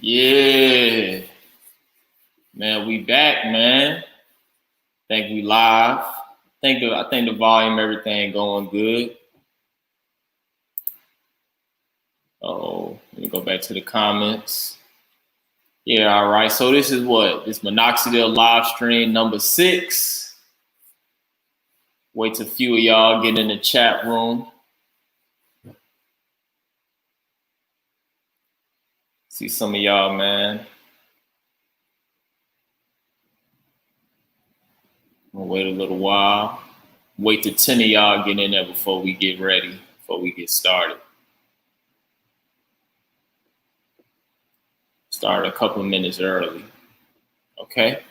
Yeah, man, we back, man. Think we live. I think the volume, everything going good. Oh, let me go back to the comments. Yeah, all right. So this is what? This Minoxidil live stream number 6. Wait till a few of y'all get in the chat room. See some of y'all, man. We'll wait a little while. Wait till 10 of y'all get in there before we get ready, before we get started. Start a couple of minutes early. Okay.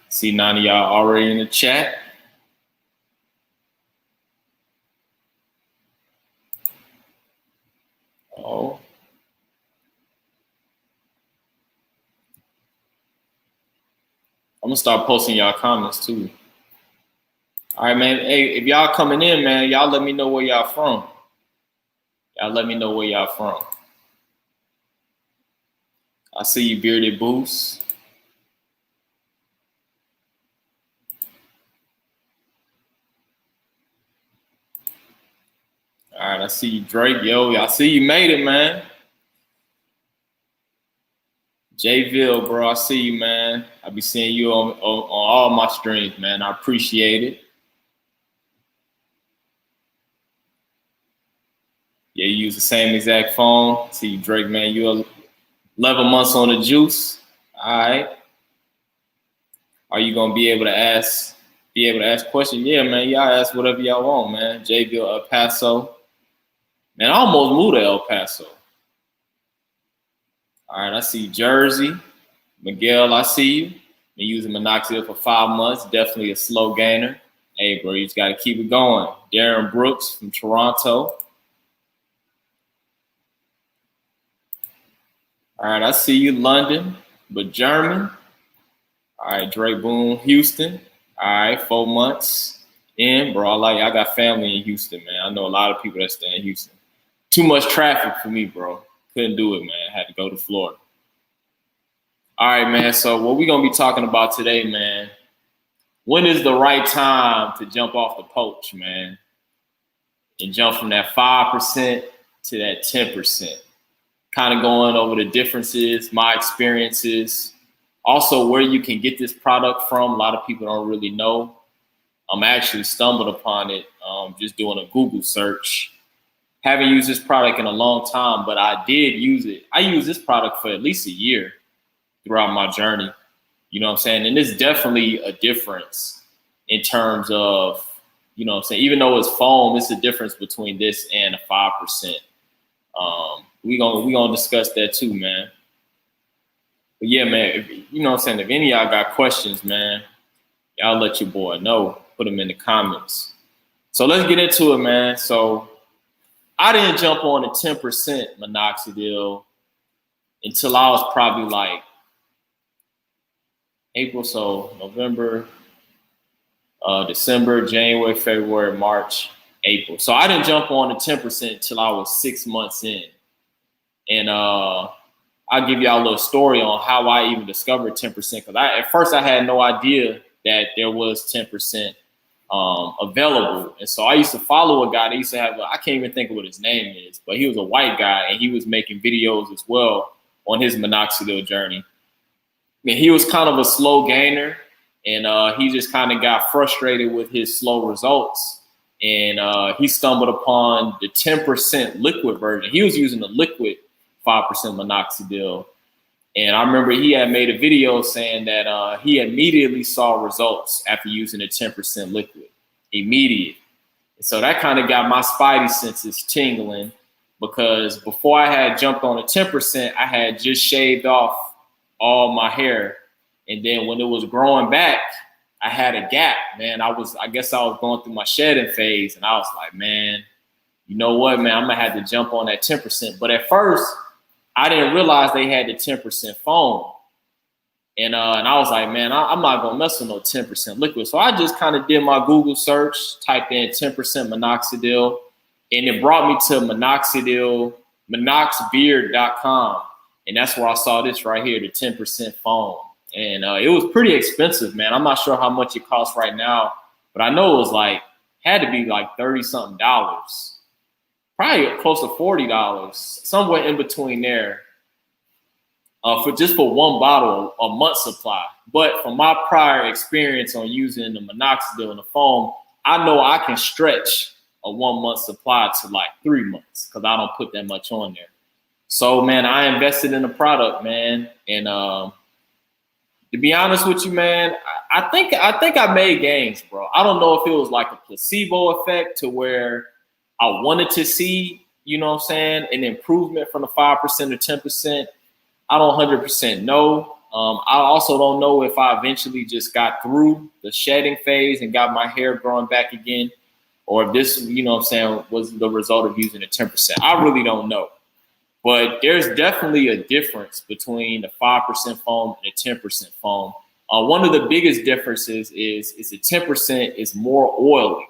See 9 of y'all already in the chat. Oh. I'm gonna start posting y'all comments too. All right, man. Hey, if y'all coming in, man, y'all let me know where y'all from. Y'all let me know where y'all from. I see you, Bearded Boost. All right, I see you, Drake. Yo, I see you made it, man. Jayville, bro, I see you, man. I be seeing you on all my streams, man. I appreciate it. Yeah, you use the same exact phone. See you, Drake, man. You 11 months on the juice. All right. Are you gonna be able to ask questions? Yeah, man. Y'all ask whatever y'all want, man. Jayville, El Paso. Man, I almost moved to El Paso. All right, I see Jersey. Miguel, I see you. Been using Minoxidil for 5 months. Definitely a slow gainer. Hey, bro, you just got to keep it going. Darren Brooks from Toronto. All right, I see you, London, but German. All right, Drake Boone, Houston. All right, 4 months in, bro. I got family in Houston, man. I know a lot of people that stay in Houston. Too much traffic for me, bro. Couldn't do it, man. Had to go to Florida. All right, man. So what we're going to be talking about today, man, when is the right time to jump off the poach, man, and jump from that 5% to that 10%? Kind of going over the differences, my experiences, also where you can get this product from. A lot of people don't really know. I'm actually stumbled upon it just doing a Google search. Haven't used this product in a long time, but I did use it. I used this product for at least a year throughout my journey. You know what I'm saying? And there's definitely a difference in terms of, you know what I'm saying? Even though it's foam, it's the difference between this and a 5%. We gonna discuss that too, man. But yeah, man, you know what I'm saying? If any of y'all got questions, man, y'all let your boy know. Put them in the comments. So let's get into it, man. So I didn't jump on the 10% Minoxidil until I was probably like April, so November, December, January, February, March, April. So I didn't jump on the 10% until I was 6 months in. And I'll give y'all a little story on how I even discovered 10%. Because at first I had no idea that there was 10% available. And so I used to follow a guy that used to have, I can't even think of what his name is, but he was a white guy and he was making videos as well on his Minoxidil journey. I mean, he was kind of a slow gainer, and he just kind of got frustrated with his slow results. And he stumbled upon the 10% liquid version. He was using the liquid 5% Minoxidil. And I remember he had made a video saying that he immediately saw results after using the 10% liquid. Immediate. And so that kind of got my spidey senses tingling, because before I had jumped on the 10%, I had just shaved off all my hair. And then when it was growing back, I had a gap, man. I guess I was going through my shedding phase, and I was like, man, you know what, man, I'm gonna have to jump on that 10%. But at first, I didn't realize they had the 10% foam. And I was like, man, I'm not gonna mess with no 10% liquid. So I just kind of did my Google search, typed in 10% Minoxidil, and it brought me to Minoxidil, Minoxbeard.com. And that's where I saw this right here, the 10% foam. And it was pretty expensive, man. I'm not sure how much it costs right now, but I know it was like, had to be like $30-something, probably close to $40, somewhere in between there, for one bottle, a month supply. But from my prior experience on using the minoxidil and the foam, I know I can stretch a 1 month supply to like 3 months because I don't put that much on there. So, man, I invested in the product, man. And to be honest with you, man, I think I made gains, bro. I don't know if it was like a placebo effect to where I wanted to see, you know what I'm saying, an improvement from the 5% to 10%. I don't 100% know. I also don't know if I eventually just got through the shedding phase and got my hair growing back again, or if this, you know what I'm saying, was the result of using the 10%. I really don't know. But there's definitely a difference between the 5% foam and the 10% foam. One of the biggest differences is the 10% is more oily.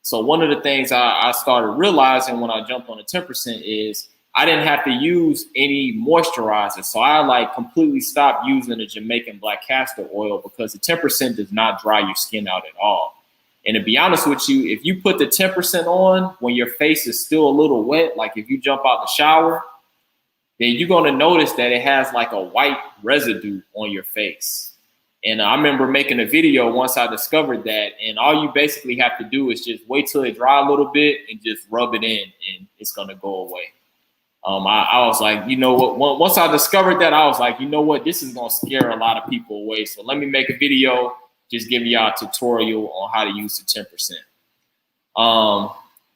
So one of the things I started realizing when I jumped on the 10% is I didn't have to use any moisturizer. So I like completely stopped using the Jamaican black castor oil because the 10% does not dry your skin out at all. And to be honest with you, if you put the 10% on when your face is still a little wet, like if you jump out the shower, then you're going to notice that it has like a white residue on your face. And I remember making a video once I discovered that, and all you basically have to do is just wait till it dry a little bit and just rub it in, and it's going to go away. I was like, you know what, once I discovered that, I was like, you know what, this is going to scare a lot of people away. So let me make a video just giving y'all a tutorial on how to use the 10%.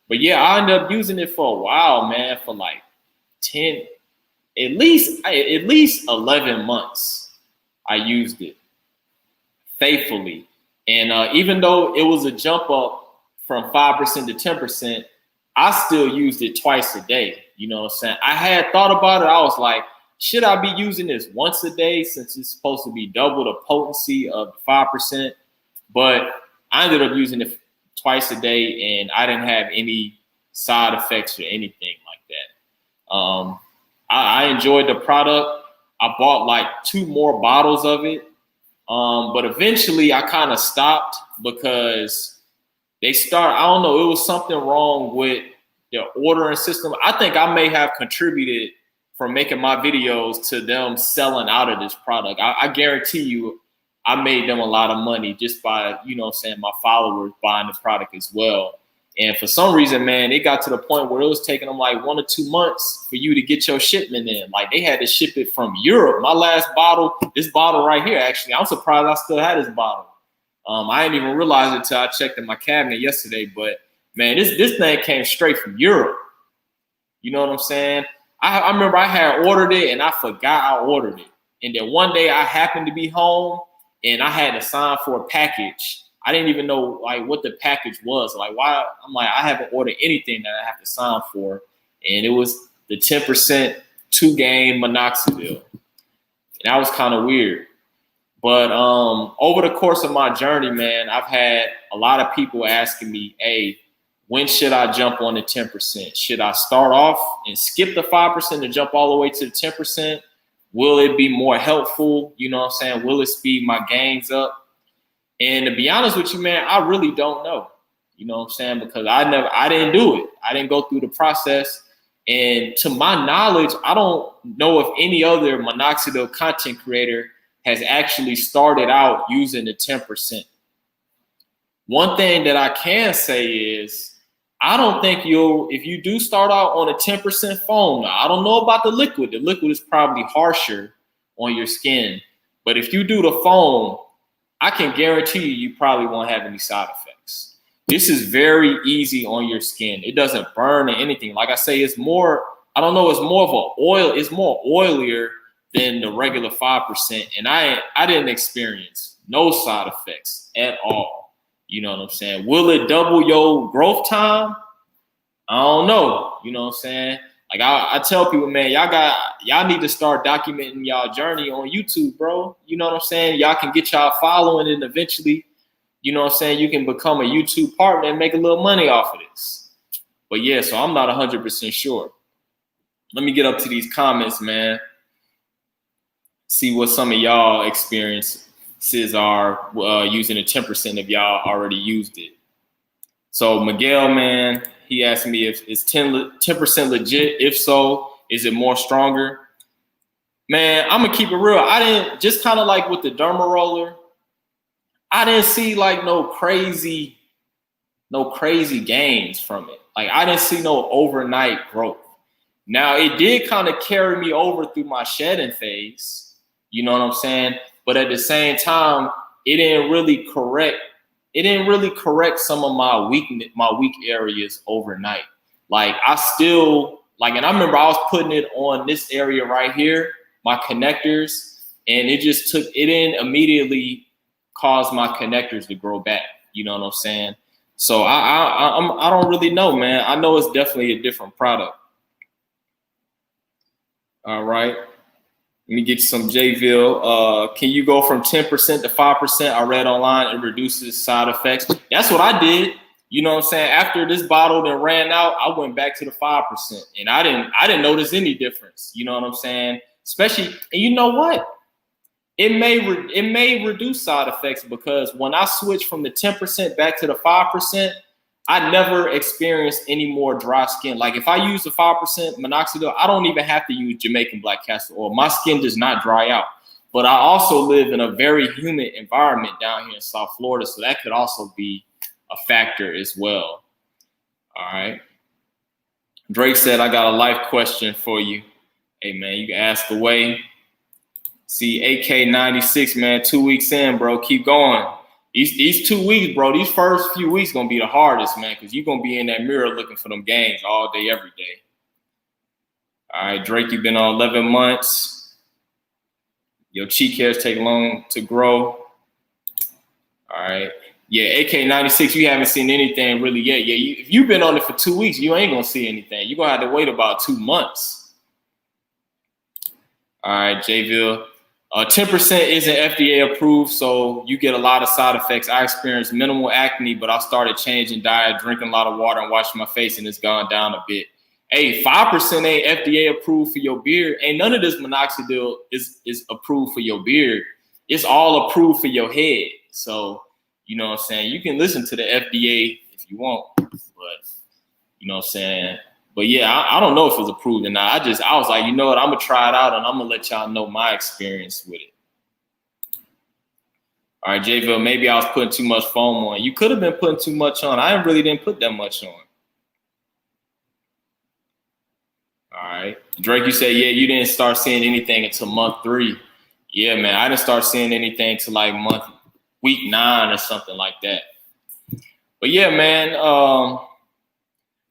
But yeah, I ended up using it for a while, man, for like at least 11 months. I used it faithfully. And even though it was a jump up from 5% to 10%, I still used it twice a day. You know what I'm saying? I had thought about it. I was like, should I be using this once a day since it's supposed to be double the potency of 5%? But I ended up using it twice a day, and I didn't have any side effects or anything like that. I enjoyed the product. I bought like 2 more bottles of it. But eventually I kind of stopped because I don't know, it was something wrong with their ordering system. I think I may have contributed from making my videos to them selling out of this product. I guarantee you I made them a lot of money just by, you know what I'm saying, my followers buying the product as well. And for some reason, man, it got to the point where it was taking them like 1 or 2 months for you to get your shipment in. Like they had to ship it from Europe. My last bottle, this bottle right here, actually, I'm surprised I still had this bottle. I didn't even realize it until I checked in my cabinet yesterday. But man, this thing came straight from Europe. You know what I'm saying? I remember I had ordered it and I forgot I ordered it. And then one day I happened to be home and I had to sign for a package. I didn't even know like what the package was. Like why? I'm like, I haven't ordered anything that I have to sign for. And it was the 10% 2-game minoxidil. And that was kind of weird. But over the course of my journey, man, I've had a lot of people asking me, hey, when should I jump on the 10%? Should I start off and skip the 5% and jump all the way to the 10%? Will it be more helpful? You know what I'm saying? Will it speed my gains up? And to be honest with you, man, I really don't know. You know what I'm saying? Because I didn't do it. I didn't go through the process. And to my knowledge, I don't know if any other minoxidil content creator has actually started out using the 10%. One thing that I can say is, I don't think if you do start out on a 10% foam, now, I don't know about the liquid. The liquid is probably harsher on your skin. But if you do the foam, I can guarantee you probably won't have any side effects. This is very easy on your skin. It doesn't burn or anything. Like I say, it's more, I don't know, it's more of an oil. It's more oilier than the regular 5%. And I didn't experience no side effects at all. You know what I'm saying? Will it double your growth time? I don't know. You know what I'm saying? Like I tell people, man, y'all need to start documenting y'all journey on YouTube, bro. You know what I'm saying? Y'all can get y'all following and eventually, you know what I'm saying, you can become a YouTube partner and make a little money off of this. But yeah, so I'm not 100% sure. Let me get up to these comments, man. see what some of y'all experiences are using the 10% if y'all already used it. So Miguel, man, he asked me if it's 10% legit. If so, is it more stronger? Man, I'm gonna keep it real. I didn't, just kind of like with the Derma roller, I didn't see like no crazy gains from it. Like I didn't see no overnight growth. Now it did kind of carry me over through my shedding phase. You know what I'm saying? But at the same time, it didn't really correct some of my weak areas overnight. Like I still like, and I remember I was putting it on this area right here, my connectors, and it didn't immediately cause my connectors to grow back. You know what I'm saying? So I don't really know, man. I know it's definitely a different product. All right. Let me get you some Jville. Can you go from 10% to 5%? I read online it reduces side effects. That's what I did. You know what I'm saying? After this bottle then ran out, I went back to the 5%, and I didn't notice any difference. You know what I'm saying? Especially, and you know what? It may reduce side effects because when I switched from the 10% back to the 5%, I never experienced any more dry skin. Like if I use the 5% minoxidil, I don't even have to use Jamaican black castor oil. My skin does not dry out. But I also live in a very humid environment down here in South Florida, so that could also be a factor as well. All right. Drake said, I got a life question for you. Hey, man, you can ask away. See, AK96, man, 2 weeks in, bro. Keep going. These 2 weeks, bro, these first few weeks going to be the hardest, man, because you're going to be in that mirror looking for them gains all day, every day. All right, Drake, you've been on 11 months. Your cheek hairs take long to grow. All right. Yeah, AK96, you haven't seen anything really yet. Yeah, if you've been on it for 2 weeks, you ain't going to see anything. You're going to have to wait about 2 months. All right, Jville. 10% isn't FDA approved, so you get a lot of side effects. I experienced minimal acne, but I started changing diet, drinking a lot of water, and washing my face, and it's gone down a bit. Hey, 5% ain't FDA approved for your beard. Ain't none of this minoxidil is approved for your beard. It's all approved for your head. So, you know what I'm saying? You can listen to the FDA if you want, but you know what I'm saying? But yeah, I don't know if it's approved or not. I was like, you know what? I'm going to try it out, and I'm going to let y'all know my experience with it. All right, Jville, maybe I was putting too much foam on. You could have been putting too much on. I really didn't put that much on. All right. Drake, you said, yeah, you didn't start seeing anything until month 3. Yeah, man, I didn't start seeing anything till like week 9 or something like that. But yeah, man,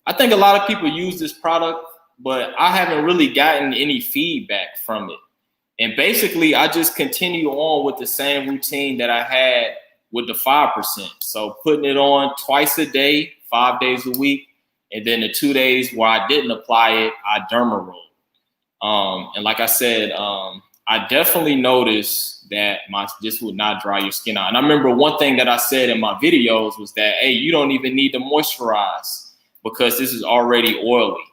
I think a lot of people use this product, but I haven't really gotten any feedback from it. And basically, I just continue on with the same routine that I had with the 5%. So putting it on twice a day, 5 days a week, and then the 2 days where I didn't apply it, I derma rolled. And like I said, I definitely noticed that this would not dry your skin out. And I remember one thing that I said in my videos was that, hey, you don't even need to moisturize because this is already oily.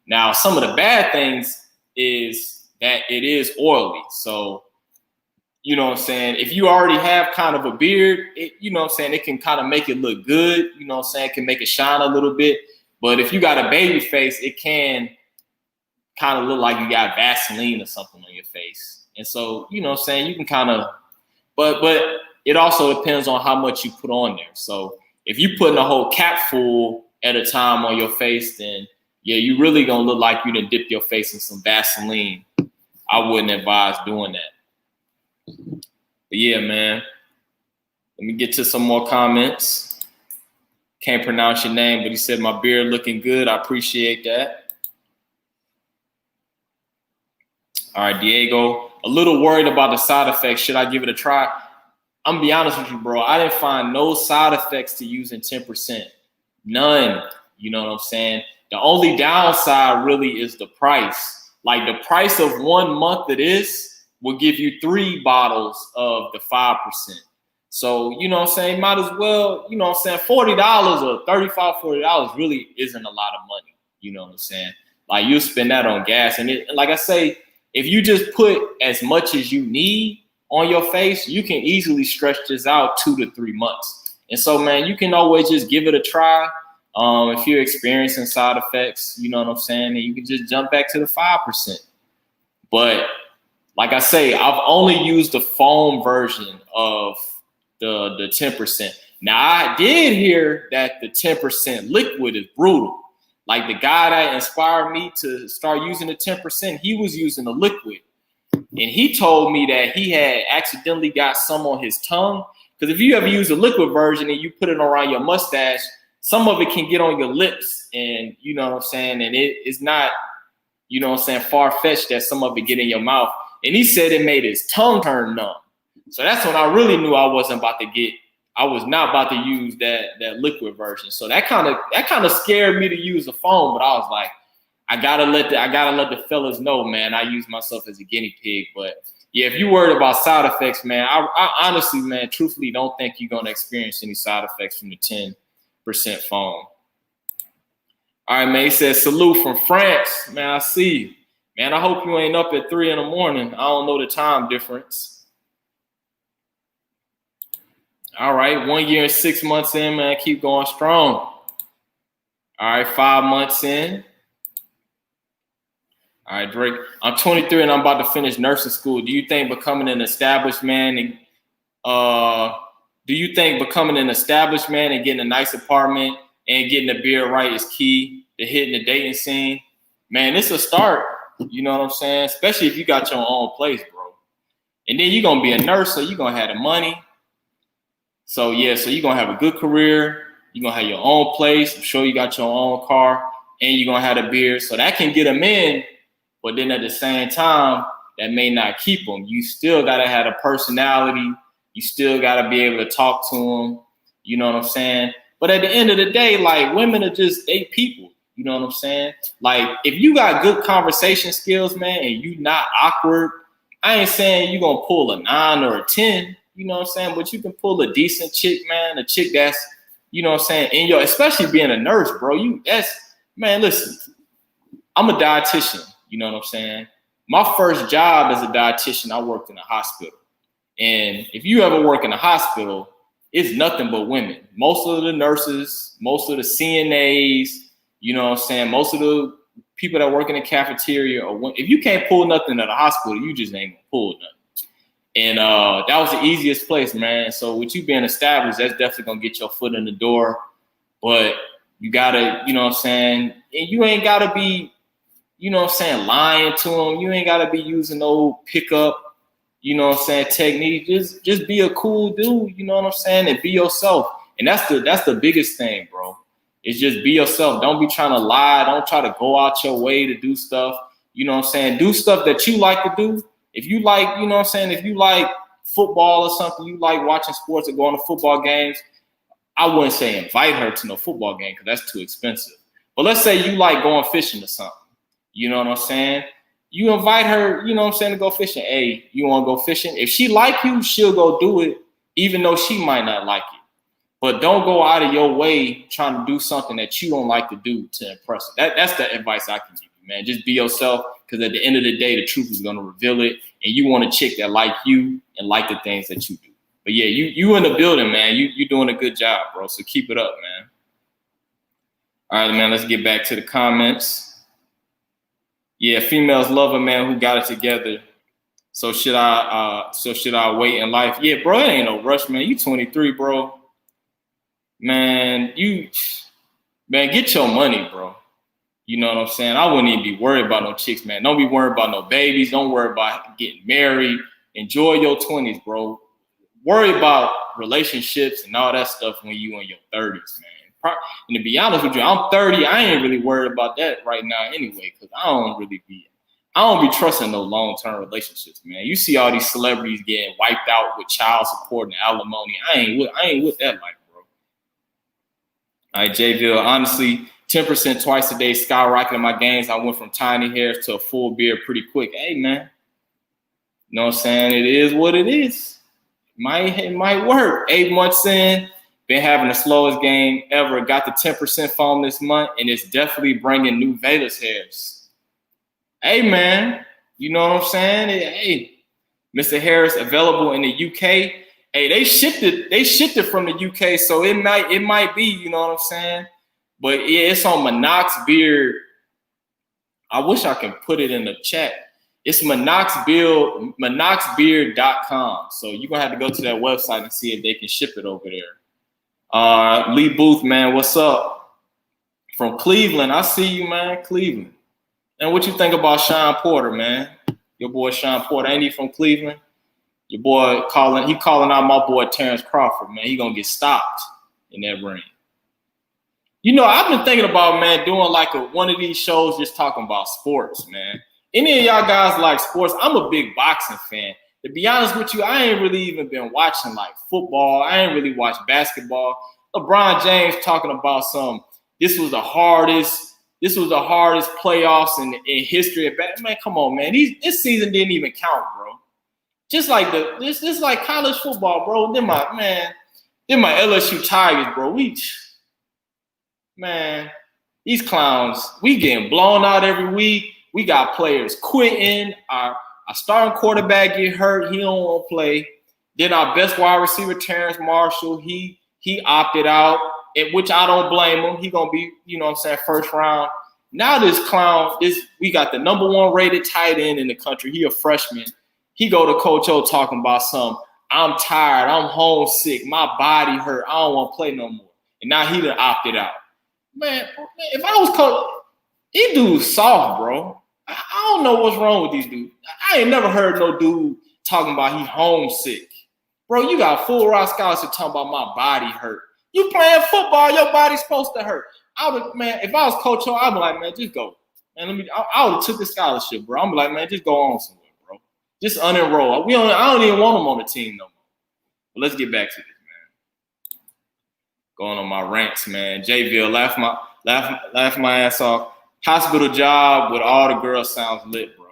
Now, some of the bad things is that it is oily. So, you know what I'm saying? If you already have kind of a beard, you know what I'm saying, it can kind of make it look good. You know what I'm saying? It can make it shine a little bit. But if you got a baby face, it can kind of look like you got Vaseline or something on your face. And so, you know what I'm saying, you can kind of, but it also depends on how much you put on there. So if you putting a whole cap full at a time on your face, then yeah, you really gonna look like you done dipped your face in some Vaseline. I wouldn't advise doing that. But yeah, man, let me get to some more comments. Can't pronounce your name, but he said my beard looking good. I appreciate that. All right, Diego, a little worried about the side effects. Should I give it a try? I'm gonna be honest with you, bro. I didn't find no side effects to using 10%. None. You know what I'm saying? The only downside really is the price. Like the price of 1 month of this will give you 3 bottles of the 5%. So, you know what I'm saying? Might as well, you know what I'm saying? $40 or $35, $40 really isn't a lot of money. You know what I'm saying? Like you spend that on gas. And like I say, if you just put as much as you need on your face, you can easily stretch this out 2 to 3 months. And so, man, you can always just give it a try. If you're experiencing side effects, you know what I'm saying, and you can just jump back to the 5%. But like I say, I've only used the foam version of the 10%. Now, I did hear that the 10% liquid is brutal. Like the guy that inspired me to start using the 10%, he was using the liquid. And he told me that he had accidentally got some on his tongue. Because if you ever use a liquid version and you put it around your mustache, some of it can get on your lips. And you know what I'm saying? And it's not, you know what I'm saying, far-fetched that some of it get in your mouth. And he said it made his tongue turn numb. So that's when I really knew I was not about to use that liquid version. So that kind of scared me to use the foam, but I was like, I gotta let the fellas know, man, I use myself as a guinea pig. But yeah, if you're worried about side effects, man, I honestly, man, truthfully don't think you're gonna experience any side effects from the 10% foam. All right, man, he says, salute from France. Man, I see you. Man, I hope you ain't up at 3 a.m. I don't know the time difference. All right, 1 year and 6 months in, man, keep going strong. All right, 5 months in. All right, Drake, I'm 23 and I'm about to finish nursing school. Do you think becoming an established man and getting a nice apartment and getting the beard right is key to hitting the dating scene? Man, it's a start. You know what I'm saying? Especially if you got your own place, bro. And then you're going to be a nurse, so you're going to have the money. So, yeah, so you're going to have a good career. You're going to have your own place. I'm sure you got your own car. And you're going to have the beard. So that can get them in. But then at the same time, that may not keep them. You still got to have a personality. You still got to be able to talk to them. You know what I'm saying? But at the end of the day, like, women are just, they people. You know what I'm saying? Like, if you got good conversation skills, man, and you not awkward, I ain't saying you're going to pull a 9 or a 10, you know what I'm saying? But you can pull a decent chick, man, a chick that's, you know what I'm saying, especially being a nurse, bro. Man, listen, I'm a dietitian, you know what I'm saying? My first job as a dietitian, I worked in a hospital. And if you ever work in a hospital, it's nothing but women. Most of the nurses, most of the CNAs, you know what I'm saying, most of the people that work in the cafeteria, if you can't pull nothing at a hospital, you just ain't gonna pull nothing. And that was the easiest place, man. So with you being established, that's definitely gonna get your foot in the door. But you gotta, you know what I'm saying, and you ain't gotta be, you know what I'm saying, lying to them. You ain't gotta be using no pickup, you know what I'm saying, technique. Just be a cool dude, you know what I'm saying, and be yourself. And that's the biggest thing, bro. It's just be yourself. Don't be trying to lie. Don't try to go out your way to do stuff. You know what I'm saying? Do stuff that you like to do. If you like, you know what I'm saying, if you like football or something, you like watching sports or going to football games, I wouldn't say invite her to no football game because that's too expensive. But let's say you like going fishing or something. You know what I'm saying? You invite her, you know what I'm saying, to go fishing. Hey, you want to go fishing? If she like you, she'll go do it, even though she might not like it. But don't go out of your way trying to do something that you don't like to do to impress her. That's the advice I can give you, man. Just be yourself, because at the end of the day, the truth is going to reveal it. And you want a chick that like you and like the things that you do. But yeah, you in the building, man. You're doing a good job, bro. So keep it up, man. All right, man, let's get back to the comments. Yeah, females love a man who got it together. So should I wait in life? Yeah, bro, it ain't no rush, man. You 23, bro. Man, get your money, bro. You know what I'm saying? I wouldn't even be worried about no chicks, man. Don't be worried about no babies. Don't worry about getting married. Enjoy your 20s, bro. Worry about relationships and all that stuff when you in your 30s, man. And to be honest with you, I'm 30. I ain't really worried about that right now anyway, because I don't be trusting no long-term relationships, man. You see all these celebrities getting wiped out with child support and alimony. I ain't with that life, bro. All right, Jayville, honestly, 10% twice a day skyrocketing my gains. I went from tiny hairs to a full beard pretty quick. Hey, man. You know what I'm saying? It is what it is. It might work. 8 months in, been having the slowest game ever. Got the 10% foam this month, and it's definitely bringing new Vegas hairs. Hey, man. You know what I'm saying? Hey, Mr. Harris available in the UK. Hey, they shipped it from the UK, so it might be, you know what I'm saying? But yeah, it's on Minox Beard. I wish I can put it in the chat. It's Minoxbeard.com. So you're gonna have to go to that website and see if they can ship it over there. Lee Booth, man, what's up? From Cleveland. I see you, man. Cleveland. And what you think about Sean Porter, man? Your boy Sean Porter, ain't he from Cleveland? Your boy calling out my boy Terrence Crawford, man. He gonna get stopped in that ring. You know, I've been thinking about, man, doing like one of these shows just talking about sports, man. Any of y'all guys like sports? I'm a big boxing fan. To be honest with you, I ain't really even been watching like football. I ain't really watched basketball. LeBron James talking about this was the hardest playoffs in history of basketball. Man, come on, man. This season didn't even count, bro. Just like this like college football, bro. Then my LSU Tigers, bro. Man, these clowns, we getting blown out every week. We got players quitting. Our starting quarterback get hurt. He don't want to play. Then our best wide receiver, Terrence Marshall, he opted out, which I don't blame him. He going to be, you know what I'm saying, first round. Now this clown, we got the #1 rated tight end in the country. He a freshman. He go to Coach O talking about I'm tired. I'm homesick. My body hurt. I don't want to play no more. And now he done opted out. Man, if I was coach, these dudes soft, bro. I don't know what's wrong with these dudes. I ain't never heard no dude talking about he homesick. Bro, you got full ride scholarship talking about my body hurt. You playing football, your body's supposed to hurt. If I was Coach O, I'd be like, man, just go. Man, I would have took the scholarship, bro. I'm like, man, just go on somewhere, bro. Just unenroll. I don't even want him on the team no more. But let's get back to this. Going on my rants, man. JVille, laugh my ass off. Hospital job with all the girls sounds lit, bro.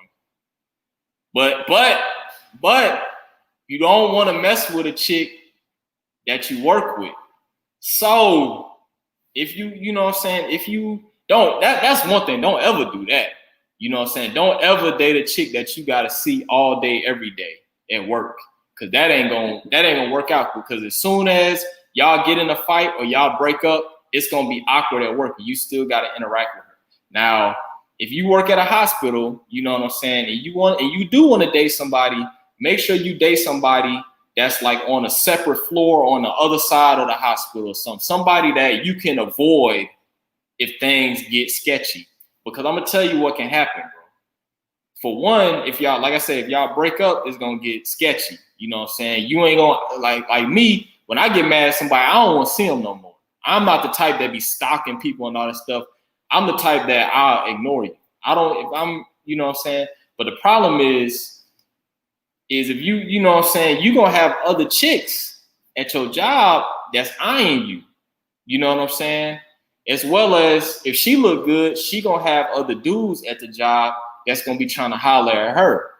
But you don't want to mess with a chick that you work with. So if you know what I'm saying, if you don't, that's one thing. Don't ever do that. You know what I'm saying? Don't ever date a chick that you gotta see all day, every day at work. Cause that ain't gonna work out, because as soon as y'all get in a fight or y'all break up, it's gonna be awkward at work. You still gotta interact with her. Now, if you work at a hospital, you know what I'm saying, and you do want to date somebody, make sure you date somebody that's like on a separate floor on the other side of the hospital or somebody that you can avoid if things get sketchy. Because I'm gonna tell you what can happen, bro. For one, if y'all, like I said, if y'all break up, it's gonna get sketchy. You know what I'm saying? You ain't gonna like me. When I get mad at somebody, I don't want to see them no more. I'm not the type that be stalking people and all that stuff. I'm the type that I'll ignore you. You know what I'm saying? But the problem is if you know what I'm saying, you're going to have other chicks at your job that's eyeing you. You know what I'm saying? As well as if she look good, she going to have other dudes at the job that's going to be trying to holler at her.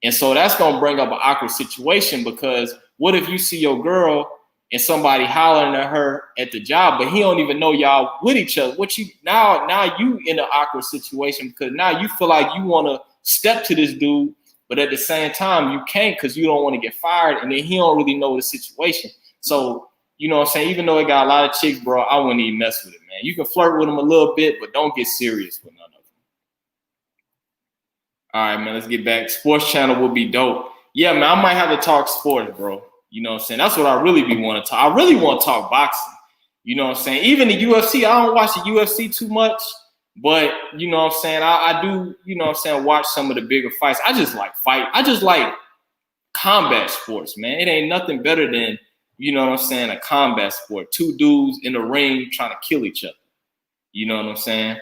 And so that's going to bring up an awkward situation, because what if you see your girl and somebody hollering at her at the job, but he don't even know y'all with each other? Now you in an awkward situation, because now you feel like you want to step to this dude, but at the same time you can't, because you don't want to get fired, and then he don't really know the situation. So, you know what I'm saying, even though it got a lot of chicks, bro, I wouldn't even mess with it, man. You can flirt with them a little bit, but don't get serious with none of them. All right, man, let's get back. Sports channel will be dope. Yeah, man, I might have to talk sports, bro. You know what I'm saying? That's what I really be want to talk. I really want to talk boxing. You know what I'm saying? Even the UFC, I don't watch the UFC too much, but you know what I'm saying? I do, you know what I'm saying, watch some of the bigger fights. I just like fight. I just like combat sports, man. It ain't nothing better than, you know what I'm saying, a combat sport. Two dudes in the ring trying to kill each other. You know what I'm saying?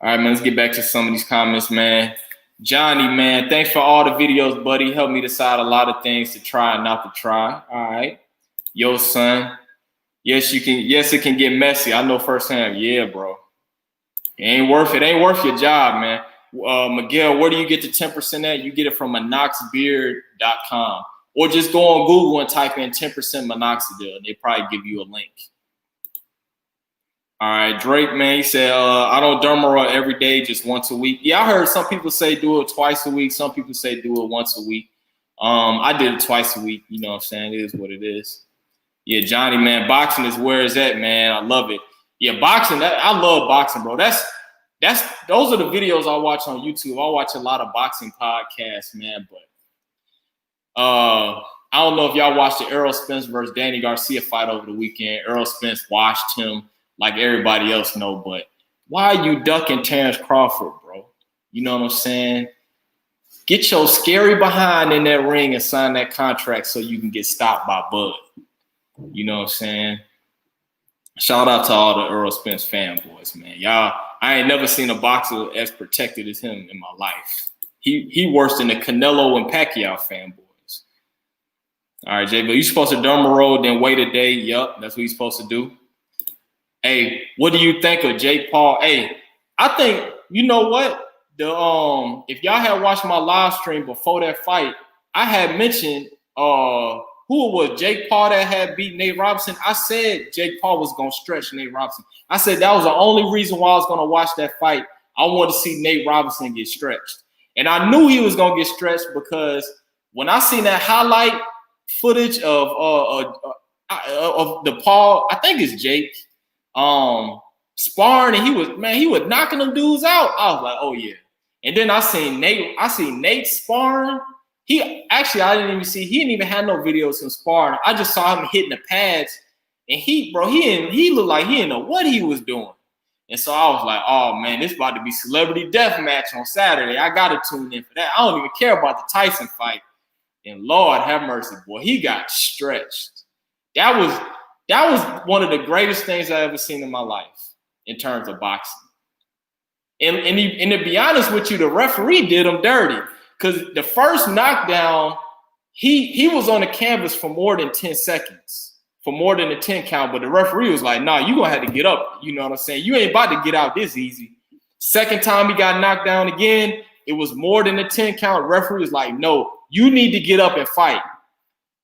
All right, man, let's get back to some of these comments, man. Johnny, man, thanks for all the videos, buddy. Helped me decide a lot of things to try and not to try. All right. Yo, son. Yes, you can. Yes, it can get messy. I know firsthand. Yeah, bro. It ain't worth your job, man. Miguel, where do you get the 10% at? You get it from Minoxbeard.com. Or just go on Google and type in 10% Minoxidil, and they probably give you a link. All right, Drake, man, he said, I don't derma roll every day, just once a week. Yeah, I heard some people say do it twice a week. Some people say do it once a week. I did it twice a week. You know what I'm saying? It is what it is. Yeah, Johnny, man, boxing is where it's at, man. I love it. Yeah, boxing, I love boxing, bro. Those are the videos I watch on YouTube. I watch a lot of boxing podcasts, man, but I don't know if y'all watched the Errol Spence versus Danny Garcia fight over the weekend. Errol Spence washed him like everybody else know, but why are you ducking Terrence Crawford, bro? You know what I'm saying? Get your scary behind in that ring and sign that contract so you can get stopped by Bud. You know what I'm saying? Shout out to all the Errol Spence fanboys, man. Y'all, I ain't never seen a boxer as protected as him in my life. He worse than the Canelo and Pacquiao fanboys. All right, Jay, but you supposed to derma roll, then wait a day. Yup, that's what you're supposed to do. Hey, what do you think of Jake Paul? Hey, I think, you know what? If y'all had watched my live stream before that fight, I had mentioned who it was, Jake Paul that had beat Nate Robinson. I said Jake Paul was gonna stretch Nate Robinson. I said that was the only reason why I was gonna watch that fight. I wanted to see Nate Robinson get stretched. And I knew he was gonna get stretched because when I seen that highlight footage of the Paul, I think it's Jake, sparring, and he was knocking them dudes out. I was like, oh yeah. And then I seen Nate sparring. I didn't even see, he didn't even have no videos of him sparring. I just saw him hitting the pads, and he looked like he didn't know what he was doing. And so I was like, oh man, this about to be celebrity death match on Saturday. I gotta tune in for that. I don't even care about the Tyson fight. And Lord have mercy, boy, he got stretched. That was one of the greatest things I ever seen in my life in terms of boxing. And to be honest with you, the referee did him dirty. Because the first knockdown, he was on the canvas for more than 10 seconds, for more than a 10 count. But the referee was like, nah, you're going to have to get up. You know what I'm saying? You ain't about to get out this easy. Second time he got knocked down again, it was more than a 10 count. The referee was like, no, you need to get up and fight.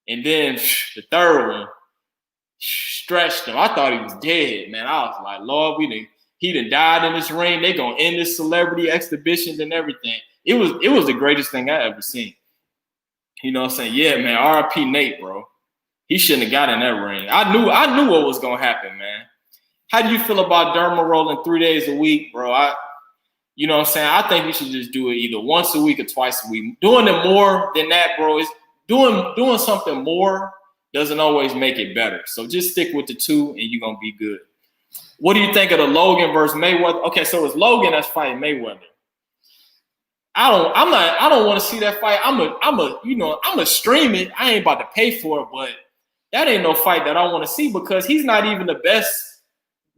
And then the third one stretched him. I thought he was dead, man. I was like, Lord, he done died in this ring. They going to end this celebrity exhibitions and everything. It was the greatest thing I ever seen. You know what I'm saying? Yeah, man, R.I.P. Nate, bro. He shouldn't have got in that ring. I knew what was gonna happen, man. How do you feel about derma rolling 3 days a week, bro? You know what I'm saying? I think we should just do it either once a week or twice a week. Doing it more than that, bro, is doing something more doesn't always make it better. So just stick with the two and you're gonna be good. What do you think of the Logan versus Mayweather? Okay, so it's Logan that's fighting Mayweather. I don't want to see that fight. I'm a stream it. I ain't about to pay for it, but that ain't no fight that I want to see because he's not even the best.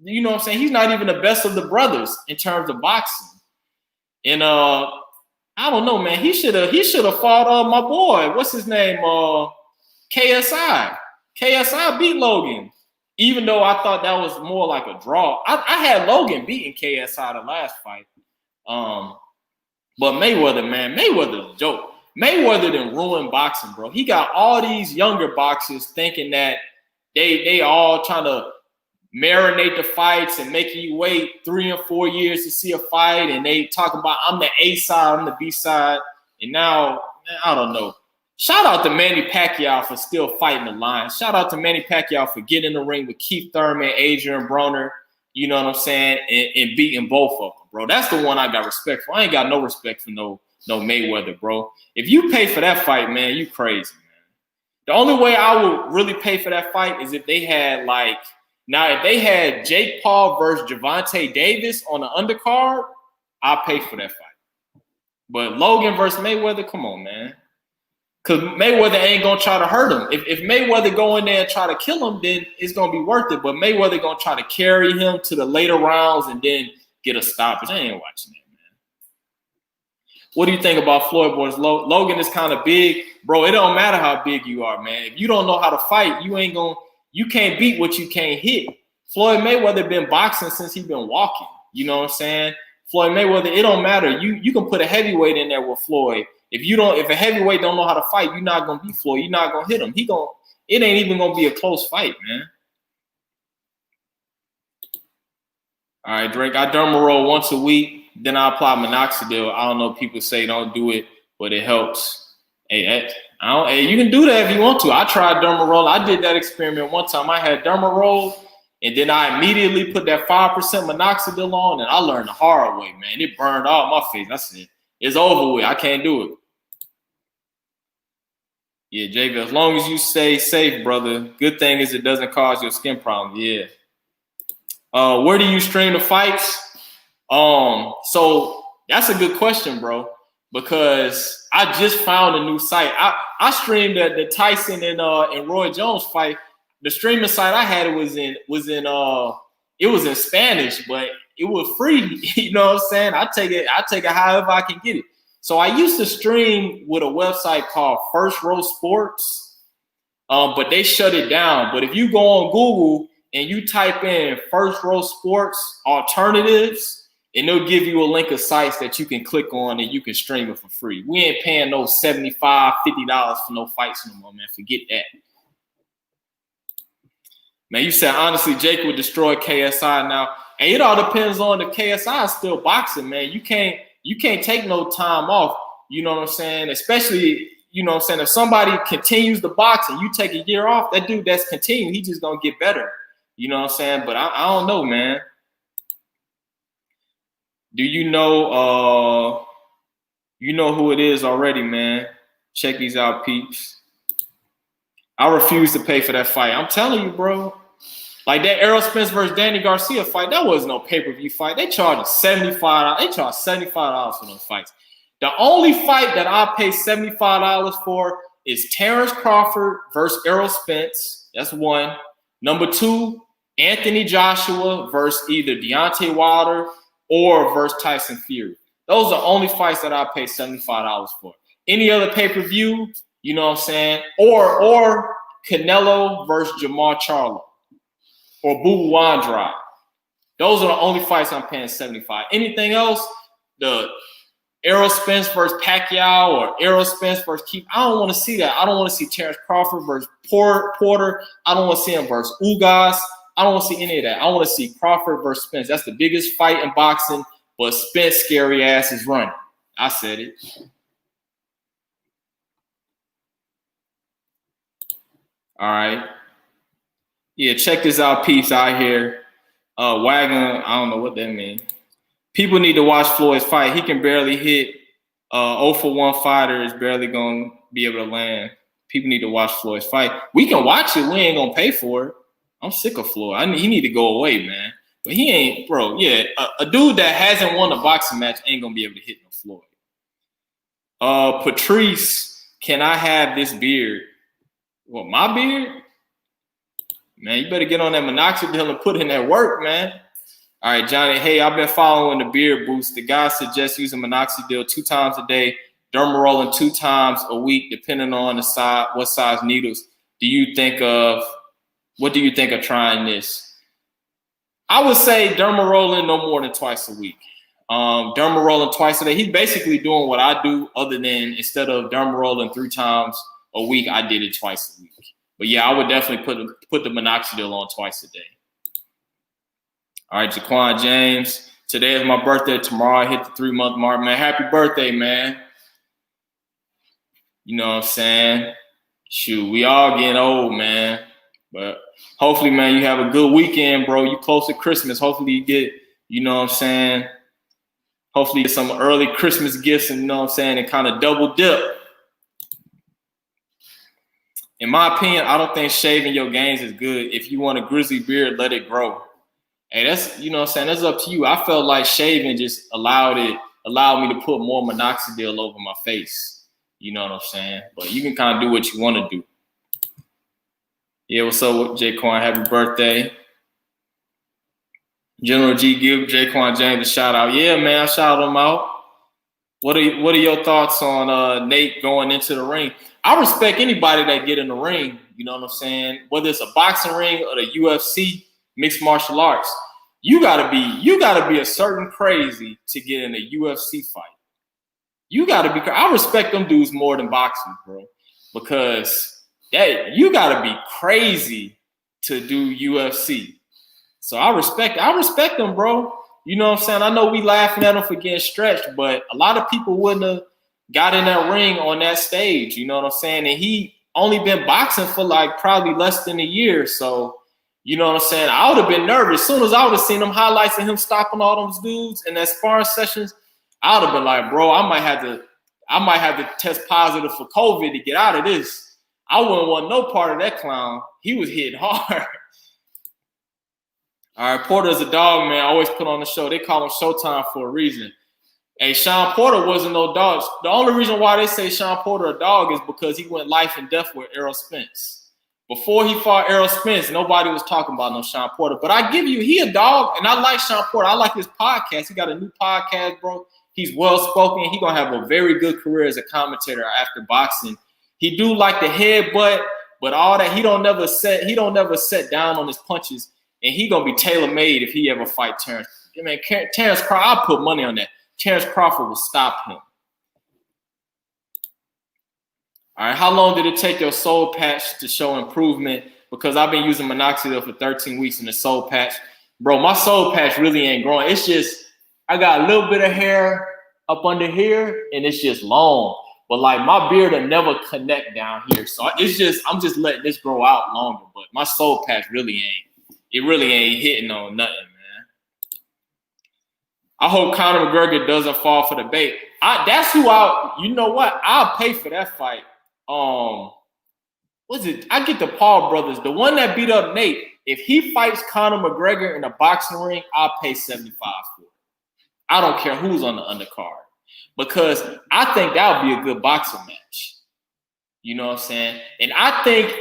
You know what I'm saying? He's not even the best of the brothers in terms of boxing. And I don't know, man. He should have fought my boy. What's his name? KSI. KSI beat Logan. Even though I thought that was more like a draw. I had Logan beating KSI the last fight. But Mayweather, man, Mayweather's a joke. Mayweather done ruined boxing, bro. He got all these younger boxers thinking that they all trying to marinate the fights and making you wait 3 or 4 years to see a fight. And they talk about, I'm the A side, I'm the B side. And now, I don't know. Shout out to Manny Pacquiao for still fighting the line. Shout out to Manny Pacquiao for getting in the ring with Keith Thurman, Adrian Broner, you know what I'm saying, and beating both of them, bro. That's the one I got respect for. I ain't got no respect for no Mayweather, bro. If you pay for that fight, man, you crazy, man. The only way I would really pay for that fight is if they had if they had Jake Paul versus Gervonta Davis on the undercard, I'll pay for that fight. But Logan versus Mayweather, come on, man. Because Mayweather ain't going to try to hurt him. If Mayweather go in there and try to kill him, then it's going to be worth it. But Mayweather going to try to carry him to the later rounds and then get a stoppage. I ain't watching that, man. What do you think about Floyd boys? Logan is kind of big. Bro, it don't matter how big you are, man. If you don't know how to fight, you can't beat what you can't hit. Floyd Mayweather been boxing since he been walking. You know what I'm saying? Floyd Mayweather, it don't matter. You can put a heavyweight in there with Floyd. If a heavyweight don't know how to fight, you're not gonna beat Floyd. You're not gonna hit him. It ain't even gonna be a close fight, man. All right, Drake, I derma roll once a week. Then I apply minoxidil. I don't know. People say don't do it, but it helps. Hey, you can do that if you want to. I tried derma roll. I did that experiment one time. I had derma roll, and then I immediately put that 5% minoxidil on, and I learned the hard way, man. It burned off my face. I said, it's over with. I can't do it. Yeah, JV, as long as you stay safe, brother. Good thing is it doesn't cause your skin problems. Yeah. Where do you stream the fights? So that's a good question, bro, because I just found a new site. I streamed the Tyson and Roy Jones fight. The streaming site I had was in Spanish, but it was free. You know what I'm saying? I take it however I can get it. So I used to stream with a website called First Row Sports, but they shut it down. But if you go on Google and you type in First Row Sports alternatives, and they'll give you a link of sites that you can click on and you can stream it for free. We ain't paying no $75, $50 for no fights no more, man. Forget that. Man, you said, honestly, Jake would destroy KSI now. And it all depends on the KSI is still boxing, man. You can't take no time off. You know what I'm saying? Especially, you know what I'm saying, if somebody continues to box and you take a year off, that dude that's continuing, he just gonna get better. You know what I'm saying? But I don't know, man. Do you know who it is already, man? Check these out, peeps. I refuse to pay for that fight. I'm telling you, bro. Like that Errol Spence versus Danny Garcia fight, that was no pay-per-view fight. They charged $75. They charged $75 for those fights. The only fight that I pay $75 for is Terrence Crawford versus Errol Spence. That's one. Number two, Anthony Joshua versus either Deontay Wilder or versus Tyson Fury. Those are the only fights that I pay $75 for. Any other pay-per-view, you know what I'm saying? Or Canelo versus Jamal Charlo or Boo Wandrade. Those are the only fights I'm paying $75. Anything else, the Errol Spence versus Pacquiao or Errol Spence versus Keith, I don't want to see that. I don't want to see Terrence Crawford versus Porter. I don't want to see him versus Ugas. I don't want to see any of that. I want to see Crawford versus Spence. That's the biggest fight in boxing, but Spence scary ass is running. I said it. All right. Yeah, check this out, peeps out here. Wagon, I don't know what that means. People need to watch Floyd's fight. He can barely hit. 0 for 1 fighter is barely going to be able to land. People need to watch Floyd's fight. We can watch it. We ain't going to pay for it. I'm sick of Floyd. He need to go away, man. But he ain't, bro. Yeah, a dude that hasn't won a boxing match ain't going to be able to hit no Floyd. Patrice, can I have this beard? What, my beard? Man, you better get on that minoxidil and put in that work, man. All right, Johnny. Hey, I've been following the beard boost. The guy suggests using minoxidil 2 times a day, derma rolling 2 times a week, depending on the size, what size needles. What do you think of trying this? I would say derma rolling no more than twice a week. Derma rolling twice a day. He's basically doing what I do, other than instead of derma rolling 3 times a week, I did it twice a week. But yeah, I would definitely put the minoxidil on twice a day. All right, Jaquan James. Today is my birthday. Tomorrow I hit the 3-month mark, man. Happy birthday, man. You know what I'm saying? Shoot, we all getting old, man. But hopefully, man, you have a good weekend, bro. You close to Christmas. Hopefully you get, you know what I'm saying? Hopefully you get some early Christmas gifts, and you know what I'm saying, and kind of double dip. In my opinion, I don't think shaving your gains is good. If you want a grizzly beard, let it grow. Hey, that's, you know what I'm saying, that's up to you. I felt like shaving just allowed me to put more minoxidil over my face. You know what I'm saying? But you can kind of do what you want to do. Yeah, what's up with Jaquan? Happy birthday. General G give Jaquan James a shout out. Yeah, man, I shout him out. What are your thoughts on Nate going into the ring? I respect anybody that get in the ring, you know what I'm saying? Whether it's a boxing ring or the UFC, mixed martial arts. You gotta be a certain crazy to get in a UFC fight. You gotta be. I respect them dudes more than boxing, bro, because you gotta be crazy to do UFC. So I respect them, bro. You know what I'm saying? I know we laughing at him for getting stretched, but a lot of people wouldn't have got in that ring on that stage. You know what I'm saying? And he only been boxing for like probably less than a year. So, you know what I'm saying? I would have been nervous. As soon as I would have seen them highlights of him stopping all those dudes in that sparring sessions, I would have been like, bro, I might have to test positive for COVID to get out of this. I wouldn't want no part of that clown. He was hitting hard. All right, Porter's a dog, man. I always put on the show. They call him Showtime for a reason. Hey, Sean Porter wasn't no dog. The only reason why they say Sean Porter a dog is because he went life and death with Errol Spence. Before he fought Errol Spence, nobody was talking about no Sean Porter. But I give you, he a dog, and I like Sean Porter. I like his podcast. He got a new podcast, bro. He's well-spoken. He going to have a very good career as a commentator after boxing. He do like the headbutt, but all that, he don't never set down on his punches. And he gonna be tailor-made if he ever fight Terrence. I mean, Terrence Crawford, I'll put money on that. Terrence Crawford will stop him. All right, how long did it take your soul patch to show improvement? Because I've been using Minoxidil for 13 weeks in the soul patch. Bro, my soul patch really ain't growing. It's just, I got a little bit of hair up under here, and it's just long. But like my beard will never connect down here. So it's just, I'm just letting this grow out longer. But my soul patch really ain't. It really ain't hitting on nothing, man. I hope Conor McGregor doesn't fall for the bait. That's who you know what? I'll pay for that fight. What's it? I get the Paul brothers, the one that beat up Nate. If he fights Conor McGregor in a boxing ring, I'll pay $75 for it. I don't care who's on the undercard. Because I think that would be a good boxing match. You know what I'm saying? And I think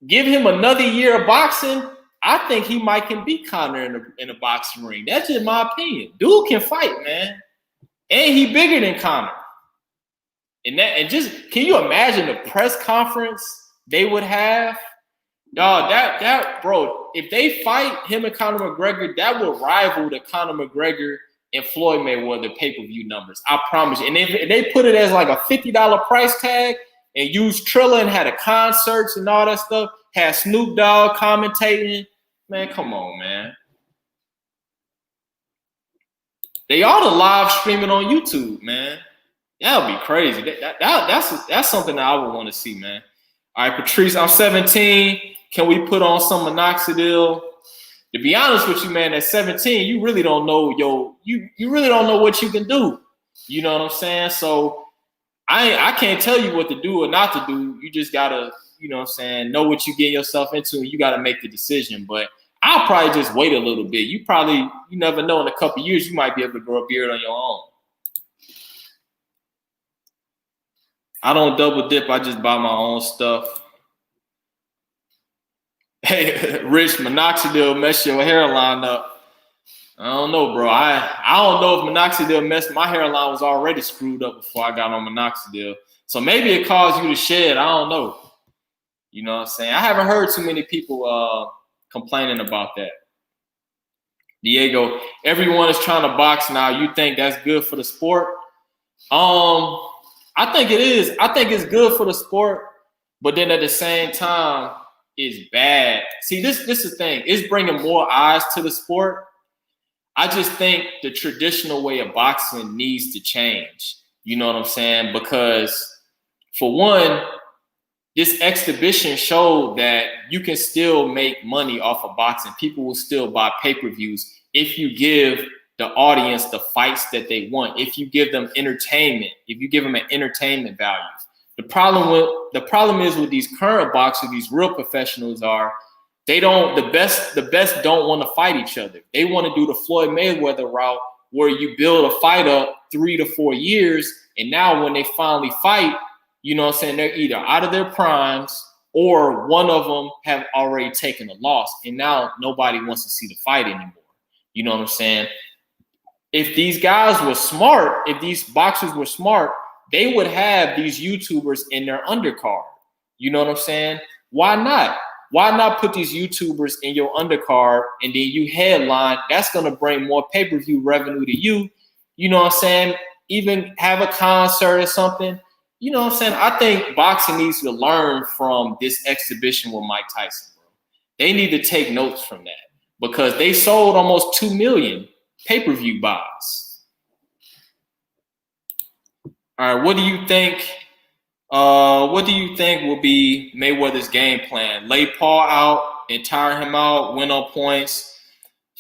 give him another year of boxing, I think he can beat Conor in a boxing ring. That's just my opinion. Dude can fight, man. And he bigger than Conor. And just, can you imagine the press conference they would have? Dog, that bro, if they fight him and Conor McGregor, that would rival the Conor McGregor and Floyd Mayweather pay-per-view numbers. I promise you. And if they put it as like a $50 price tag and use Trilla and had a concerts and all that stuff, had Snoop Dogg commentating. Man, come on, man. They ought to live stream it on YouTube, man. That would be crazy. That's something that I would want to see, man. All right, Patrice, I'm 17. Can we put on some Minoxidil? To be honest with you, man, at 17, you really don't know, you really don't know what you can do. You know what I'm saying? So I can't tell you what to do or not to do. You just gotta, you know what I'm saying, know what you get yourself into, and you gotta make the decision. But I'll probably just wait a little bit. You never know, in a couple of years, you might be able to grow a beard on your own. I don't double dip, I just buy my own stuff. Hey, Rich, Minoxidil mess your hairline up. I don't know, bro. I don't know if Minoxidil messed, my hairline was already screwed up before I got on Minoxidil. So maybe it caused you to shed. I don't know. You know what I'm saying? I haven't heard too many people complaining about that. Diego, everyone is trying to box now. You think that's good for the sport? I think it is. I think it's good for the sport, but then at the same time, it's bad. See, this is the thing. It's bringing more eyes to the sport. I just think the traditional way of boxing needs to change. You know what I'm saying? Because for one, this exhibition showed that you can still make money off of boxing. People will still buy pay-per-views if you give the audience the fights that they want, if you give them entertainment, if you give them an entertainment value. The problem is with these current boxers, these real professionals the best don't want to fight each other. They want to do the Floyd Mayweather route where you build a fight up 3 to 4 years, and now when they finally fight, you know what I'm saying, they're either out of their primes or one of them have already taken a loss, and now nobody wants to see the fight anymore. You know what I'm saying? If these guys were smart, if these boxers were smart, they would have these YouTubers in their undercard. You know what I'm saying? Why not? Why not put these YouTubers in your undercard and then you headline? That's going to bring more pay-per-view revenue to you. You know what I'm saying? Even have a concert or something. You know what I'm saying? I think boxing needs to learn from this exhibition with Mike Tyson, bro. They need to take notes from that because they sold almost 2 million. pay-per-view buys. All right, what do you think? What do you think will be Mayweather's game plan? Lay Paul out and tire him out, win on points,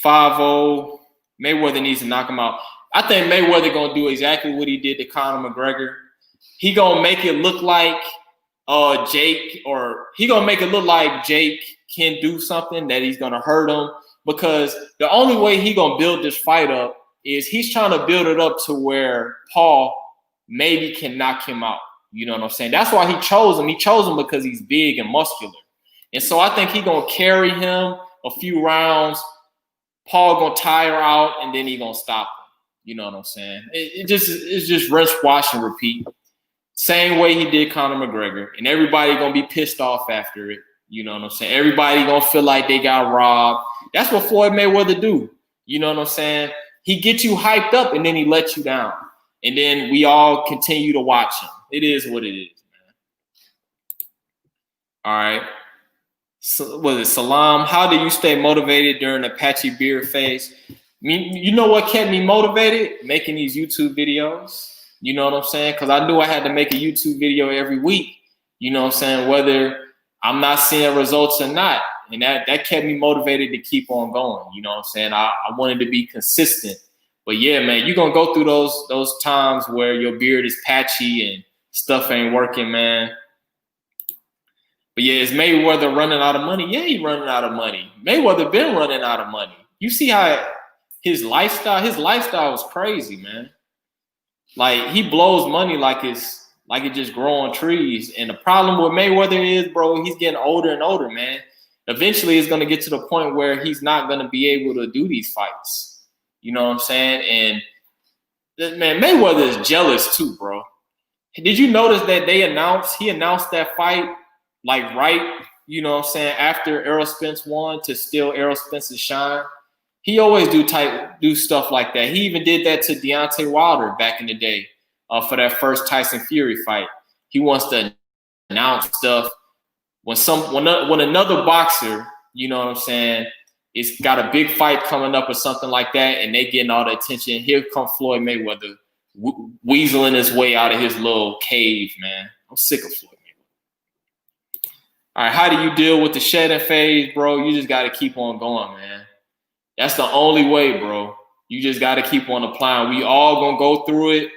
5-0. Mayweather needs to knock him out. I think Mayweather gonna do exactly what he did to Conor McGregor. He gonna make it look like Jake, or he gonna make it look like Jake can do something that he's gonna hurt him, because the only way he gonna build this fight up is he's trying to build it up to where Paul maybe can knock him out. You know what I'm saying? That's why he chose him. He chose him because he's big and muscular. And so I think he gonna carry him a few rounds. Paul gonna tire out, and then he gonna stop him. You know what I'm saying? It's just rinse, wash, and repeat. Same way he did Conor McGregor, and everybody gonna be pissed off after it. You know what I'm saying? Everybody gonna feel like they got robbed. That's what Floyd Mayweather do. You know what I'm saying? He gets you hyped up, and then he lets you down, and then we all continue to watch him. It is what it is, man. All right. So, was it Salam? How do you stay motivated during the Patchy beard phase? I mean, you know what kept me motivated? Making these YouTube videos. You know what I'm saying? Because I knew I had to make a YouTube video every week. You know what I'm saying? Whether I'm not seeing results or not. And that kept me motivated to keep on going. You know what I'm saying? I wanted to be consistent. But yeah, man, you're going to go through those times where your beard is patchy and stuff ain't working, man. But yeah, is Mayweather running out of money? Yeah, he's running out of money. Mayweather been running out of money. You see how his lifestyle is crazy, man. Like, he blows money like it just grow on trees. And the problem with Mayweather is, bro, he's getting older and older, man. Eventually, it's going to get to the point where he's not going to be able to do these fights. You know what I'm saying? And, man, Mayweather is jealous too, bro. Did you notice that he announced that fight, like, right, you know what I'm saying, after Errol Spence won, to steal Errol Spence's shine? He always do stuff like that. He even did that to Deontay Wilder back in the day for that first Tyson Fury fight. He wants to announce stuff when another boxer, you know what I'm saying, it's got a big fight coming up or something like that, and they getting all the attention. Here comes Floyd Mayweather weaseling his way out of his little cave, man. I'm sick of Floyd Mayweather. All right, how do you deal with the shedding phase, bro? You just got to keep on going, man. That's the only way, bro. You just got to keep on applying. We all going to go through it.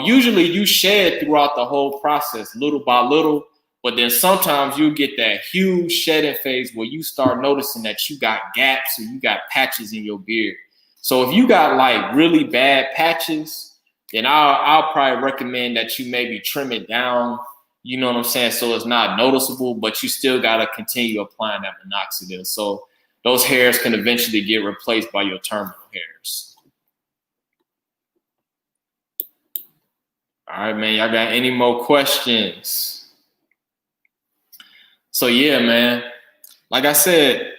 Usually you shed throughout the whole process, little by little, but then sometimes you get that huge shedding phase where you start noticing that you got gaps or you got patches in your beard. So if you got like really bad patches, then I'll probably recommend that you maybe trim it down, you know what I'm saying, so it's not noticeable, but you still got to continue applying that minoxidil. So those hairs can eventually get replaced by your terminal hairs. All right, man, y'all got any more questions? So yeah, man, like I said,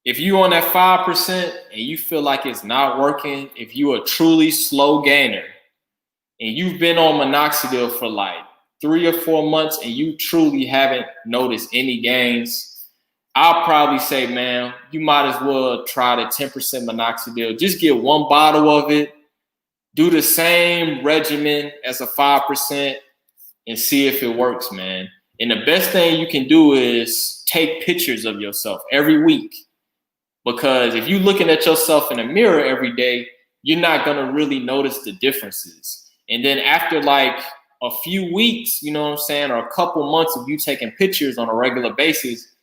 if you on that 5% and you feel like it's not working, if you a truly slow gainer and you've been on minoxidil for like 3 or 4 months and you truly haven't noticed any gains, I'll probably say, man, you might as well try the 10% minoxidil. Just get 1 bottle of it, do the same regimen as a 5%, and see if it works, man. And the best thing you can do is take pictures of yourself every week. Because if you're looking at yourself in the mirror every day, you're not going to really notice the differences. And then after like a few weeks, you know what I'm saying, or a couple months of you taking pictures on a regular basis,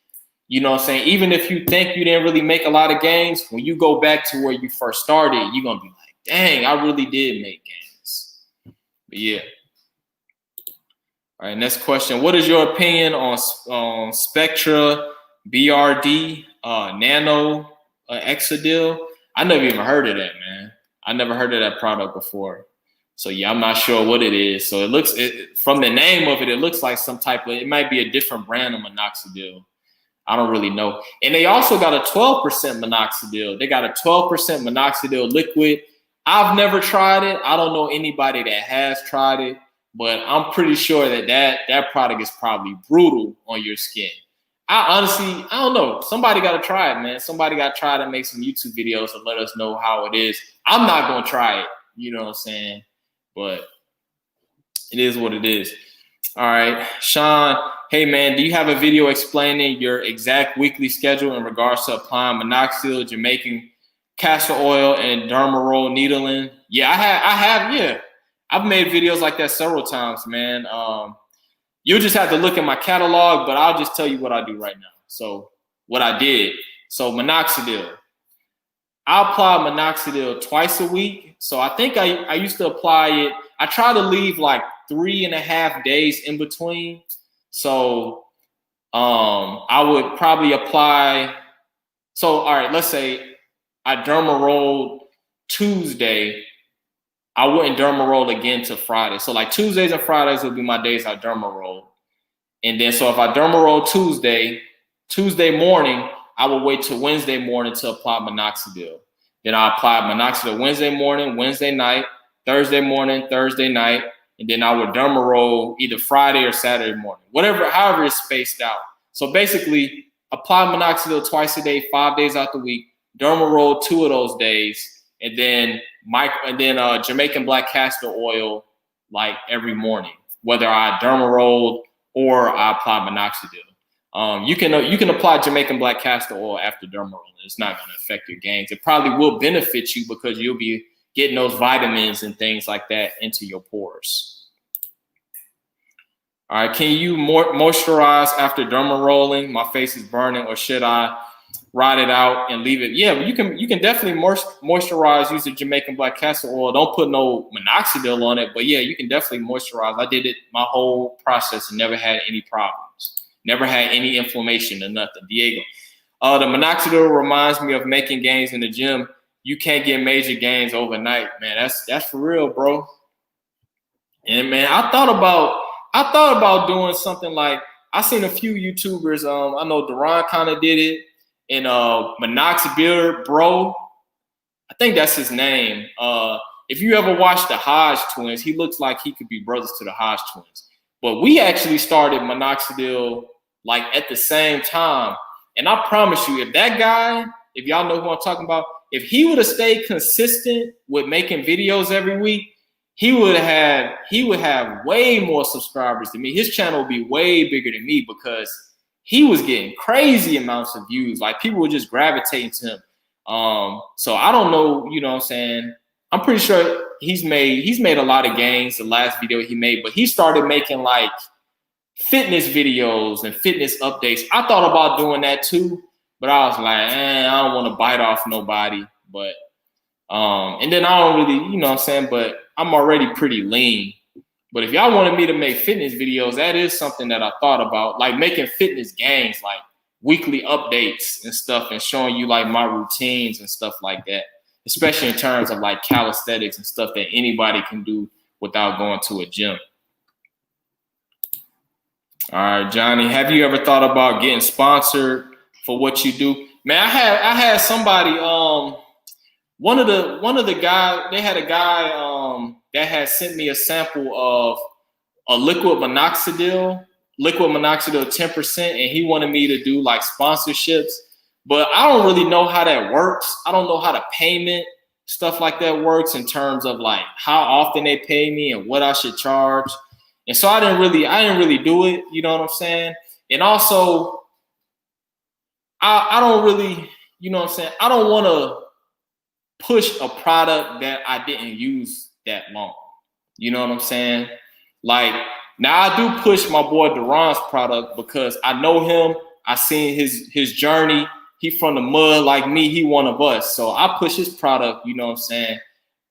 you know what I'm saying, even if you think you didn't really make a lot of gains, when you go back to where you first started, you're going to be like, dang, I really did make gains. But yeah. All right, next question. What is your opinion on Spectra BRD Nano Exadil? I never even heard of that, man. I never heard of that product before. So yeah, I'm not sure what it is. So it looks, from the name of it, it looks like some type of, it might be a different brand of minoxidil. I don't really know. And they also got a 12% minoxidil. They got a 12% minoxidil liquid. I've never tried it. I don't know anybody that has tried it, but I'm pretty sure that product is probably brutal on your skin. I honestly, I don't know. Somebody got to try it, man. Somebody got to try to make some YouTube videos and let us know how it is. I'm not going to try it. You know what I'm saying? But it is what it is. All right. Sean, hey, man, do you have a video explaining your exact weekly schedule in regards to applying minoxidil, Jamaican castor oil, and derma roll needling? Yeah, I have. Yeah. I've made videos like that several times, man. You'll just have to look at my catalog, but I'll just tell you what I do right now. So what I did. So minoxidil. I apply minoxidil twice a week. So I think I used to apply it. I try to leave like 3.5 days in between. So I would probably apply. So all right, let's say I derma rolled Tuesday. I wouldn't derma roll again till Friday. So like Tuesdays and Fridays would be my days I derma roll. And then so if I derma roll Tuesday morning, I will wait till Wednesday morning to apply minoxidil. Then I apply minoxidil Wednesday morning, Wednesday night, Thursday morning, Thursday night, and then I would derma roll either Friday or Saturday morning, however it's spaced out. So basically, apply minoxidil twice a day, 5 days out the week, derma roll 2 of those days, and then Jamaican black castor oil like every morning, whether I derma rolled or I apply minoxidil. You can apply Jamaican black castor oil after derma rolling. It's not going to affect your gains. It probably will benefit you because you'll be getting those vitamins and things like that into your pores. All right, can you moisturize after derma rolling? My face is burning, or should I ride it out and leave it? Yeah, you can definitely moisturize using Jamaican black castor oil. Don't put no minoxidil on it, but yeah, you can definitely moisturize. I did it my whole process and never had any problems. Never had any inflammation or nothing. Diego. The minoxidil reminds me of making gains in the gym. You can't get major gains overnight, man. That's for real, bro. And man, I thought about doing something like, I seen a few YouTubers. I know Duran kind of did it, and Minoxidil Beard Bro, I think that's his name. If you ever watched the Hodge twins, he looks like he could be brothers to the Hodge twins. But we actually started minoxidil like at the same time. And I promise you, if that guy, if y'all know who I'm talking about, if he would have stayed consistent with making videos every week, he would have way more subscribers than me. His channel would be way bigger than me because he was getting crazy amounts of views. Like people were just gravitating to him. So I don't know, you know what I'm saying? I'm pretty sure he's made a lot of gains the last video he made, but he started making like fitness videos and fitness updates. I thought about doing that too, but I was like, I don't want to bite off nobody. But and then I don't really, you know what I'm saying, but I'm already pretty lean. But if y'all wanted me to make fitness videos, that is something that I thought about, like making fitness gains, like weekly updates and stuff, and showing you like my routines and stuff like that, especially in terms of like calisthenics and stuff that anybody can do without going to a gym. All right, Johnny, have you ever thought about getting sponsored for what you do? Man, I had somebody, one of the guys, they had a guy that had sent me a sample of a liquid minoxidil 10%, and he wanted me to do like sponsorships, but I don't really know how that works. I don't know how the payment stuff like that works in terms of like how often they pay me and what I should charge. And so I didn't really do it, you know what I'm saying? And also I don't really, you know what I'm saying? I don't want to push a product that I didn't use that long. You know what I'm saying? Like, now I do push my boy Duran's product because I know him. I seen his journey. He from the mud like me. He one of us. So I push his product, you know what I'm saying?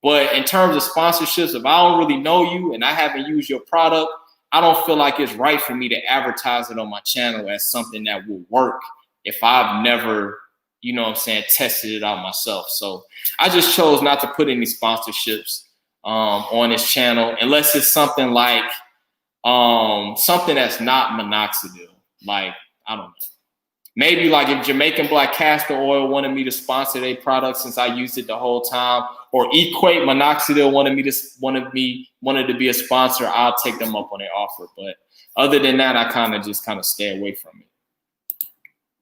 But in terms of sponsorships, if I don't really know you and I haven't used your product, I don't feel like it's right for me to advertise it on my channel as something that will work if I've never, you know what I'm saying, tested it out myself. So I just chose not to put any sponsorships on this channel unless it's something like something that's not minoxidil. Like, I don't know. Maybe like if Jamaican black castor oil wanted me to sponsor their product since I used it the whole time, or Equate Minoxidil wanted to be a sponsor, I'll take them up on their offer. But other than that, I kind of stay away from it.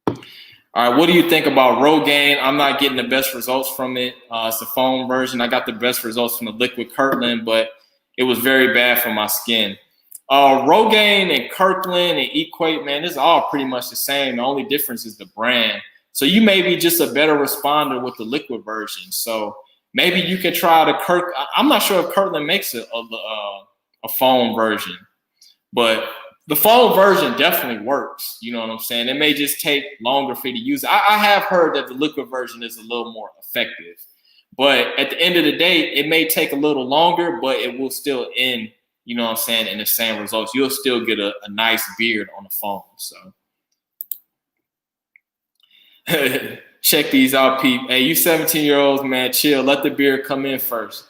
All right, what do you think about Rogaine? I'm not getting the best results from it. It's the foam version. I got the best results from the liquid Kirkland, but it was very bad for my skin. Rogaine and Kirkland and Equate, man, it's all pretty much the same. The only difference is the brand. So you may be just a better responder with the liquid version. So maybe you can try the Kirk. I'm not sure if Kirkland makes a foam version, but the foam version definitely works. You know what I'm saying? It may just take longer for you to use it. I have heard that the liquid version is a little more effective, but at the end of the day, it may take a little longer, but it will still end, you know what I'm saying, in the same results. You'll still get a nice beard on the foam. So check these out, peep. Hey, you 17-year-olds, man, chill. Let the beard come in first.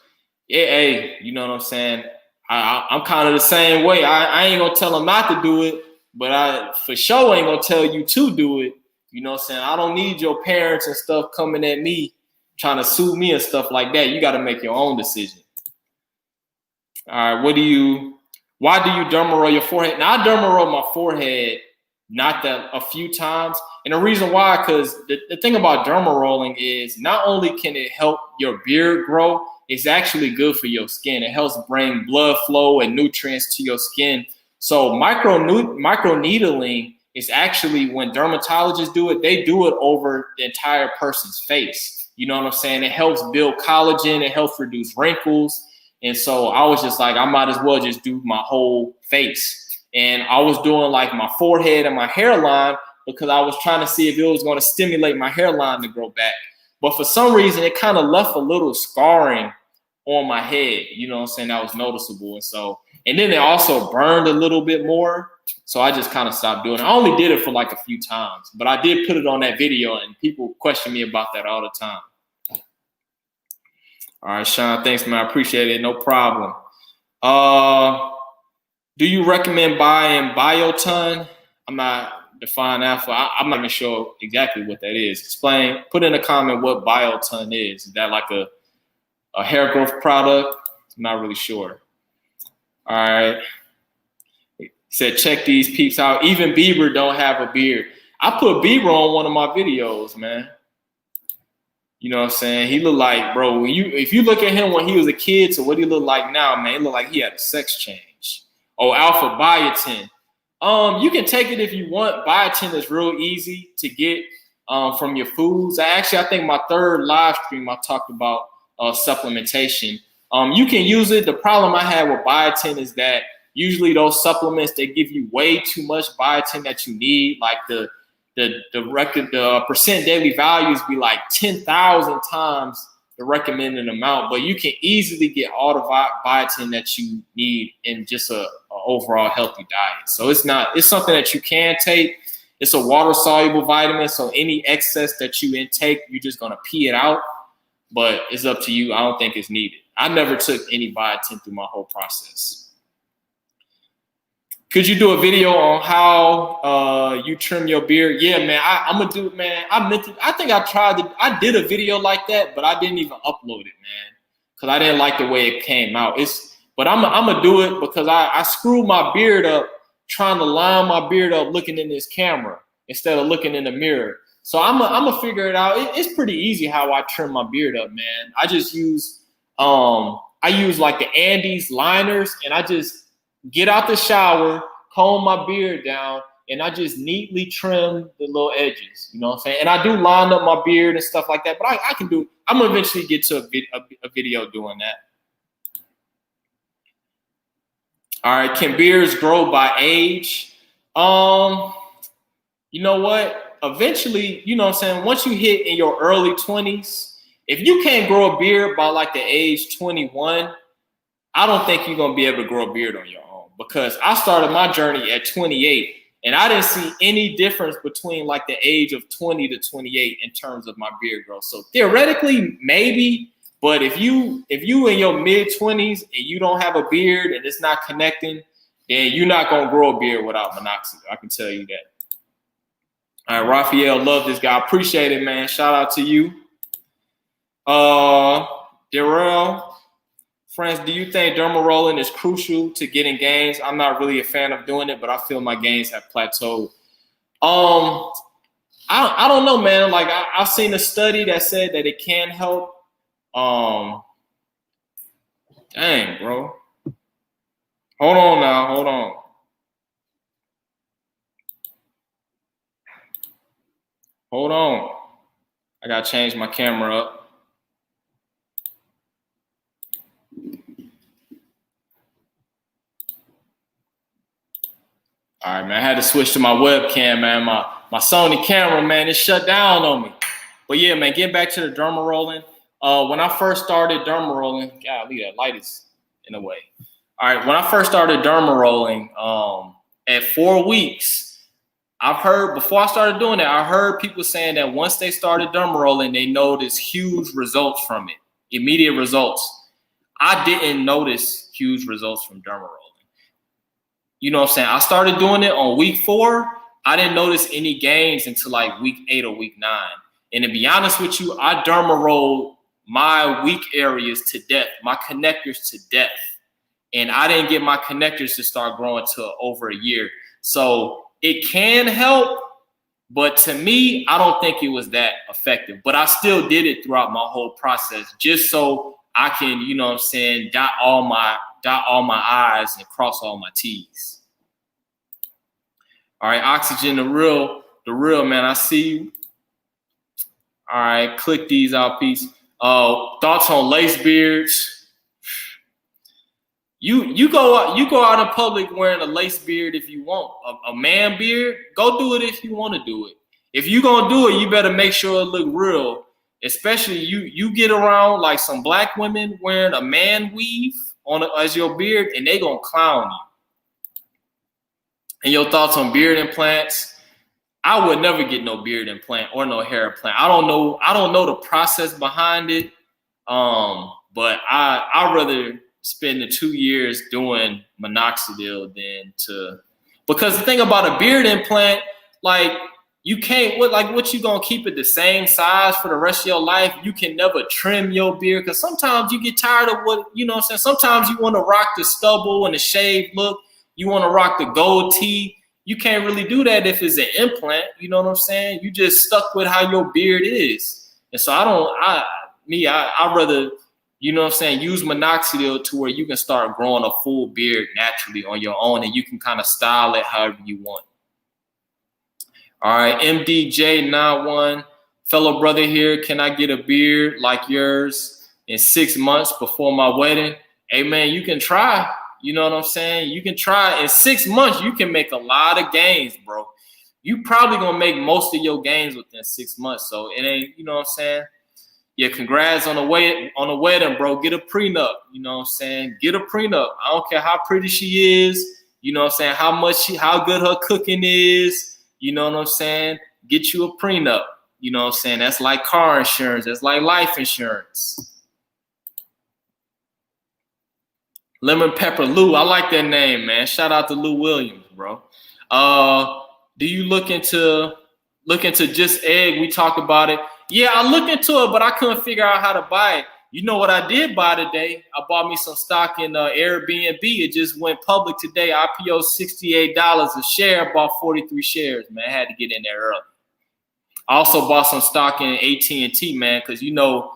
Yeah, hey, you know what I'm saying? I'm kind of the same way. I ain't gonna tell them not to do it, but I for sure ain't gonna tell you to do it. You know what I'm saying? I don't need your parents and stuff coming at me, trying to sue me and stuff like that. You got to make your own decision. All right, why do you derma roll your forehead? Now, I derma roll my forehead not that a few times. And the reason why, because the thing about derma rolling is not only can it help your beard grow, it's actually good for your skin. It helps bring blood flow and nutrients to your skin. So micro needling is actually, when dermatologists do it, they do it over the entire person's face. You know what I'm saying? It helps build collagen. It helps reduce wrinkles. And so I was just like, I might as well just do my whole face. And I was doing like my forehead and my hairline because I was trying to see if it was going to stimulate my hairline to grow back. But for some reason, it kind of left a little scarring on my head, you know what I'm saying? That was noticeable. And then it also burned a little bit more. So I just kind of stopped doing it. I only did it for like a few times, but I did put it on that video and people question me about that all the time. All right, Sean, thanks, man. I appreciate it. No problem. Do you recommend buying Biotin? I'm not defining that for. I'm not even sure exactly what that is. Explain. Put in a comment what Biotin is. Is that like a hair growth product? I'm not really sure. All right. He said, check these peeps out. Even Bieber don't have a beard. I put Bieber on one of my videos, man. You know what I'm saying? He looked like, bro, if you look at him when he was a kid to what he look like now, man, he looked like he had a sex change. Oh, Alpha Biotin. You can take it if you want. Biotin is real easy to get from your foods. I think my third live stream I talked about supplementation. You can use it. The problem I have with biotin is that usually those supplements, they give you way too much biotin that you need. Like the percent daily values be like 10,000 times the recommended amount, but you can easily get all the biotin that you need in just a overall healthy diet. So it's something that you can take. It's a water soluble vitamin. So any excess that you intake, you're just going to pee it out, but it's up to you. I don't think it's needed. I never took any biotin through my whole process. Could you do a video on how you trim your beard? Yeah, man, I'm gonna do it, man. I think I did a video like that, but I didn't even upload it, man, because I didn't like the way it came out. But I'm gonna do it because I screwed my beard up trying to line my beard up looking in this camera instead of looking in the mirror. So I'm gonna figure it out. It's pretty easy how I trim my beard up, man. I just use like the Andes liners, and I just get out the shower, comb my beard down, and I just neatly trim the little edges. You know what I'm saying? And I do line up my beard and stuff like that. But I can do. I'm gonna eventually get to a video doing that. All right, can beards grow by age? You know what? Eventually, you know what I'm saying, once you hit in your early 20s, if you can't grow a beard by like the age 21, I don't think you're gonna be able to grow a beard on your own, because I started my journey at 28 and I didn't see any difference between like the age of 20 to 28 in terms of my beard growth. So theoretically, maybe. But if you in your mid-20s and you don't have a beard and it's not connecting, then you're not going to grow a beard without minoxidil. I can tell you that. All right, Raphael, love this guy. Appreciate it, man. Shout out to you. Darrell, friends, do you think derma rolling is crucial to getting gains? I'm not really a fan of doing it, but I feel my gains have plateaued. I don't know, man. Like I've seen a study that said that it can help. Dang, bro. Hold on now. Hold on. Hold on. I gotta change my camera up. All right, man. I had to switch to my webcam, man. My Sony camera, man, it shut down on me. But yeah, man, getting back to the derma rolling. When I first started derma rolling, golly, that light is in the way. All right, when I first started derma rolling, at 4 weeks, I've heard, before I started doing that, I heard people saying that once they started derma rolling, they noticed huge results from it, immediate results. I didn't notice huge results from derma rolling. You know what I'm saying? I started doing it on week 4. I didn't notice any gains until like week 8 or week 9. And to be honest with you, I derma rolled my weak areas to death, my connectors to death. And I didn't get my connectors to start growing till over a year. So it can help, but to me, I don't think it was that effective. But I still did it throughout my whole process, just so I can, you know what I'm saying, dot all my I's and cross all my T's. All right, Oxygen, the real man. I see you. All right, click these out, piece. Thoughts on lace beards? You go out in public wearing a lace beard if you want. A man beard, go do it if you want to do it. If you gonna do it, you better make sure it look real. Especially you get around like some black women wearing a man weave as your beard, and they gonna clown you. And your thoughts on beard implants? I would never get no beard implant or no hair implant. I don't know the process behind it. But I'd rather spend the 2 years doing minoxidil because the thing about a beard implant, like you can't, what you gonna keep it the same size for the rest of your life? You can never trim your beard because sometimes you get tired of what, you know what I'm saying? Sometimes you want to rock the stubble and the shaved look. You want to rock the gold tee. You can't really do that if it's an implant. You know what I'm saying? You just stuck with how your beard is. And so I'd rather, you know what I'm saying, use minoxidil to where you can start growing a full beard naturally on your own, and you can kind of style it however you want. All right, MDJ91, fellow brother here, can I get a beard like yours in 6 months before my wedding? Hey, man, you can try. You know what I'm saying? You can try. In 6 months, you can make a lot of gains, bro. You probably going to make most of your gains within 6 months. So it ain't, you know what I'm saying? Yeah, congrats on the wedding, bro. Get a prenup. You know what I'm saying? Get a prenup. I don't care how pretty she is. You know what I'm saying? How good her cooking is. You know what I'm saying? Get you a prenup. You know what I'm saying? That's like car insurance. That's like life insurance. Lemon Pepper Lou. I like that name, man. Shout out to Lou Williams, bro. Do you look into Just Egg? We talked about it. Yeah, I looked into it, but I couldn't figure out how to buy it. You know what I did buy today? I bought me some stock in Airbnb. It just went public today. IPO $68 a share. Bought 43 shares, man. I had to get in there early. I also bought some stock in AT&T, man, because you know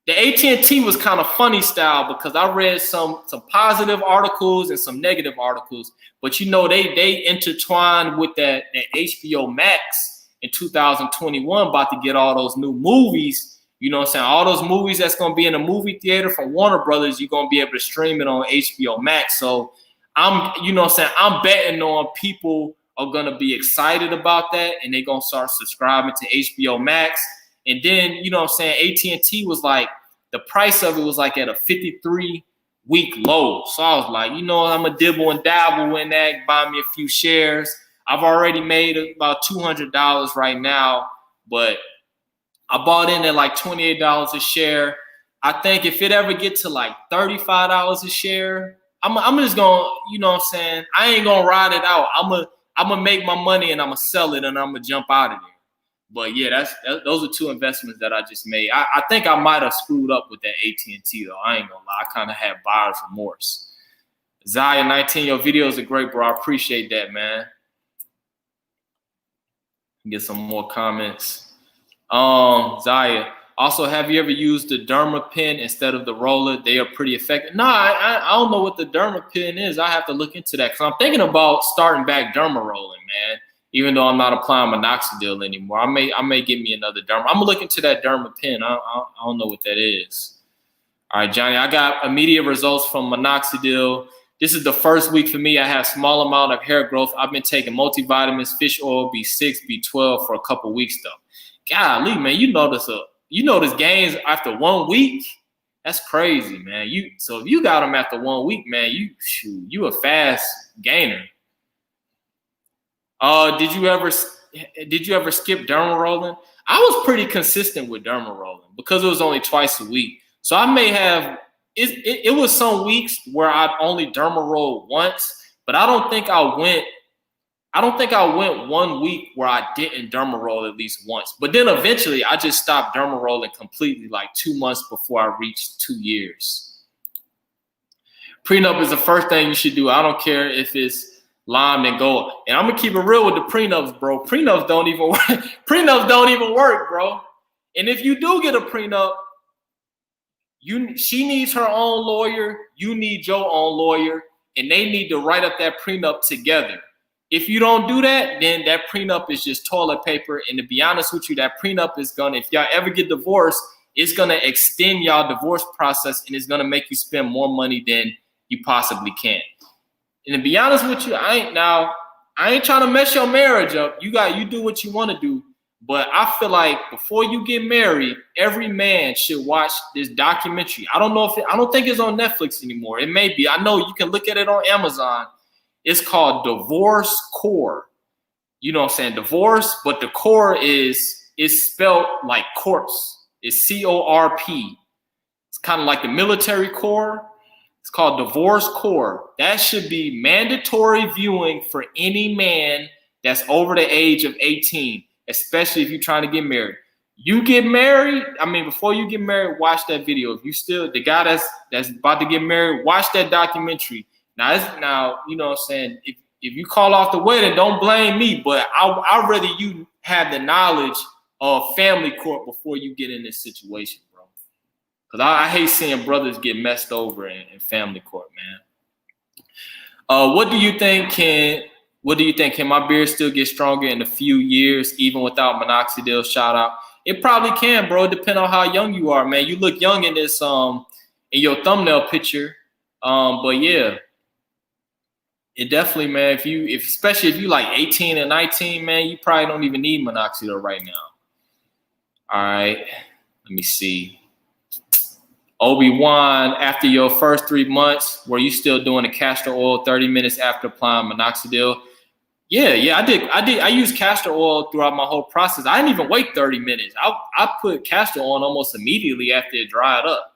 the AT&T was kind of funny style because I read some positive articles and some negative articles, but you know they intertwined with that HBO Max in 2021, about to get all those new movies. You know what I'm saying? All those movies that's going to be in a movie theater from Warner Brothers, you're going to be able to stream it on HBO Max. So you know what I'm saying? I'm betting on people are going to be excited about that, and they're going to start subscribing to HBO Max. And then, you know what I'm saying, AT&T was like, the price of it was like at a 53-week low. So I was like, you know, I'm going to dibble and dabble in that, buy me a few shares. I've already made about $200 right now, but I bought in at like $28 a share. I think if it ever get to like $35 a share, I'm just going to, you know what I'm saying, I ain't going to ride it out. I'm going to make my money and I'm going to sell it and I'm going to jump out of there. But yeah, those are two investments that I just made. I think I might have screwed up with that AT&T though. I ain't gonna lie. I kind of had buyer's remorse. Zaya19, your videos are great, bro. I appreciate that, man. Get some more comments. Zaya. Also, have you ever used the Derma pen instead of the roller? They are pretty effective. No, I don't know what the Derma pen is. I have to look into that because I'm thinking about starting back Derma rolling, man. Even though I'm not applying Minoxidil anymore, I may get me another Derma. I'm gonna look into that Derma pen. I don't know what that is. All right, Johnny, I got immediate results from Minoxidil. This is the first week for me. I have small amount of hair growth. I've been taking multivitamins, fish oil, B6, B12 for a couple weeks though. Golly, man, you notice gains after 1 week? That's crazy, man. So if you got them after 1 week, man, you a fast gainer. Did you ever skip derma rolling? I was pretty consistent with derma rolling because it was only twice a week. So I may have it was some weeks where I'd only derma roll once, but I don't think I went 1 week where I didn't derma roll at least once. But then eventually I just stopped derma rolling completely like 2 months before I reached 2 years. Prenup is the first thing you should do. I don't care if it's lime and gold. And I'm gonna keep it real with the prenups, bro. Prenups don't even work. Prenups don't even work, bro. And if you do get a prenup, she needs her own lawyer, you need your own lawyer, and they need to write up that prenup together. If you don't do that, then that prenup is just toilet paper. And to be honest with you, that prenup is gonna, if y'all ever get divorced, it's gonna extend y'all divorce process and it's gonna make you spend more money than you possibly can. And to be honest with you, I ain't trying to mess your marriage up. You do what you want to do. But I feel like before you get married, every man should watch this documentary. I don't think it's on Netflix anymore. It may be. I know you can look at it on Amazon. It's called Divorce Core. You know what I'm saying? Divorce, but the core is spelled like corpse. It's CORP. It's kind of like the military corps. It's called Divorce Core. That should be mandatory viewing for any man that's over the age of 18, especially if you're trying to get married. You get married, before you get married, watch that video. If you still, the guy that's about to get married, watch that documentary. Now, you know what I'm saying? If you call off the wedding, don't blame me, but I'd rather you have the knowledge of family court before you get in this situation, bro. Because I hate seeing brothers get messed over in family court, man. What do you think? Can my beard still get stronger in a few years, even without Minoxidil? Shout out. It probably can, bro. Depending on how young you are, man. You look young in this in your thumbnail picture. But yeah, it definitely, man. Especially if you like 18 and 19, man, you probably don't even need Minoxidil right now. All right, let me see. Obi-Wan, after your first 3 months, were you still doing the castor oil 30 minutes after applying Minoxidil? Yeah, I did. I used castor oil throughout my whole process. I didn't even wait 30 minutes. I put castor oil on almost immediately after it dried up.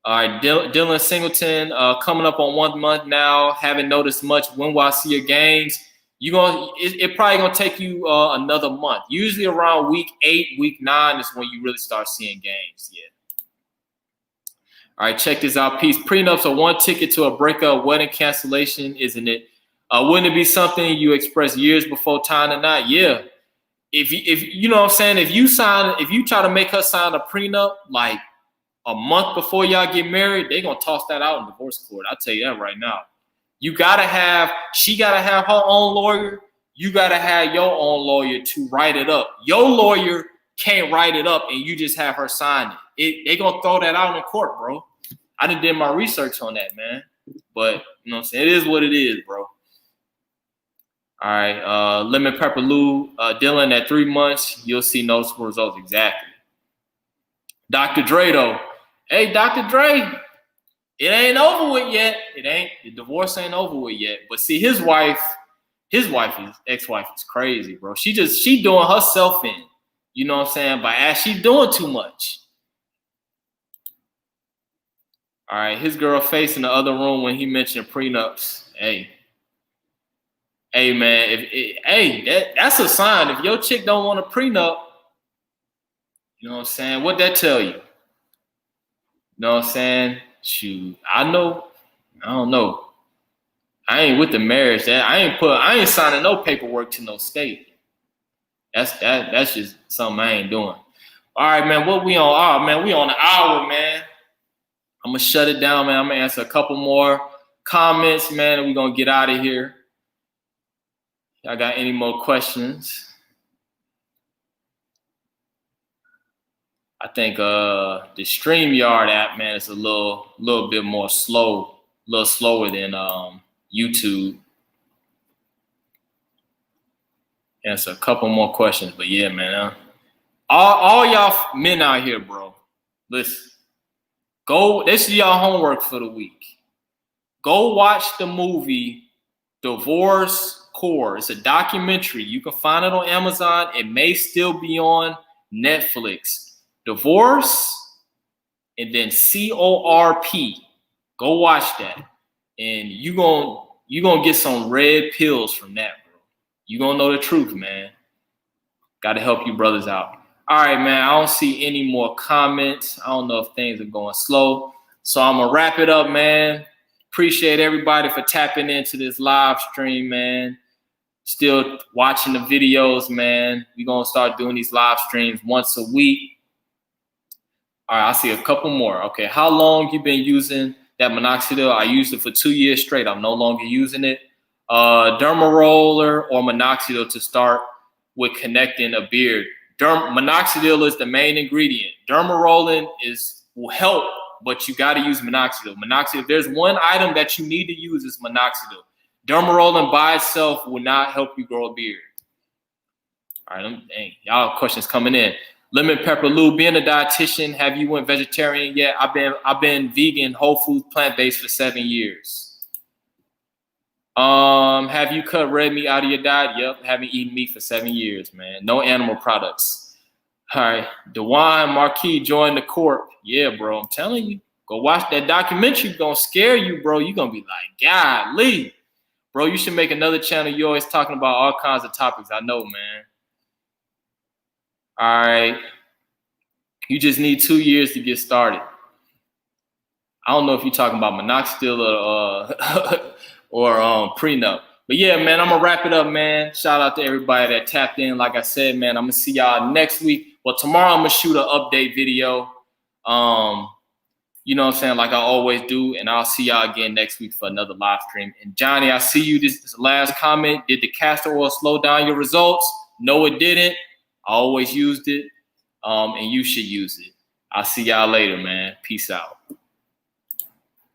All right, Dylan Singleton, coming up on 1 month now. Haven't noticed much. When will I see your gains? It probably gonna take you another month. Usually around week 8, week 9 is when you really start seeing gains. Yeah. All right, check this out, piece. Prenups are one ticket to a breakup, wedding cancellation, isn't it? Wouldn't it be something you express years before tying a knot? Yeah. If you know what I'm saying, if you try to make her sign a prenup like a month before y'all get married, they're gonna toss that out in divorce court. I'll tell you that right now. She gotta have her own lawyer. You gotta have your own lawyer to write it up. Your lawyer can't write it up and you just have her sign it. They gonna throw that out in court, bro. I done did my research on that, man. But you know what I'm saying? It is what it is, bro. All right, Lemon Pepper Lou, Dylan, at 3 months, you'll see noticeable results. Exactly. Dr. Dre, though. Hey, Dr. Dre, it ain't over with yet. The divorce ain't over with yet. But see, his ex-wife is crazy, bro. She doing herself in. You know what I'm saying? By as she doing too much. All right, his girl face in the other room when he mentioned prenups. Hey, man, that's a sign. If your chick don't want a prenup, you know what I'm saying? What that tell you? You know what I'm saying? Shoot, I don't know. I ain't with the marriage. I ain't signing no paperwork to no state. That's just something I ain't doing. All right, man. What we on? Oh, man, we on an hour, man. I'm gonna shut it down, man. I'm gonna answer a couple more comments, man, and we're gonna get out of here. Y'all got any more questions? I think the StreamYard app, man, is a little bit more slow, a little slower than YouTube. Answer a couple more questions, but yeah, man. All y'all men out here, bro. Listen, go. This is y'all homework for the week. Go watch the movie Divorce Core. It's a documentary. You can find it on Amazon. It may still be on Netflix. Divorce and then CORP. Go watch that, and you gonna get some red pills from that, bro. You gonna know the truth, man. Got to help you brothers out. All right, man. I don't see any more comments. I don't know if things are going slow, so I'm gonna wrap it up, man. Appreciate everybody for tapping into this live stream, man. Still watching the videos, man. We're gonna start doing these live streams once a week. All right, I see a couple more. Okay, how long you been using that minoxidil? I used it for 2 years straight. I'm no longer using it. Derma roller or minoxidil to start with connecting a beard. Minoxidil is the main ingredient. Derma rolling will help, but you got to use minoxidil. Minoxidil, if there's one item that you need to use, is minoxidil. Derma rolling by itself will not help you grow a beard. All right, dang, y'all questions coming in. Lemon Pepper Lou, being a dietitian, have you went vegetarian yet? I've been vegan, whole food, plant-based for 7 years. Have you cut red meat out of your diet? Yep, haven't eaten meat for 7 years, man. No animal products. All right, DeWine Marquis joined the corp. Yeah, bro, I'm telling you, go watch that documentary. Gonna scare you, bro. You're gonna be like, golly. Bro, you should make another channel. You're always talking about all kinds of topics. I know, man. All right. You just need 2 years to get started. I don't know if you're talking about minoxidil or prenup. But yeah, man, I'm going to wrap it up, man. Shout out to everybody that tapped in. Like I said, man, I'm going to see y'all next week. Well, tomorrow I'm going to shoot an update video. You know what I'm saying? Like I always do. And I'll see y'all again next week for another live stream. And Johnny, I see you. This last comment. Did the castor oil slow down your results? No, it didn't. I always used it. And you should use it. I'll see y'all later, man. Peace out.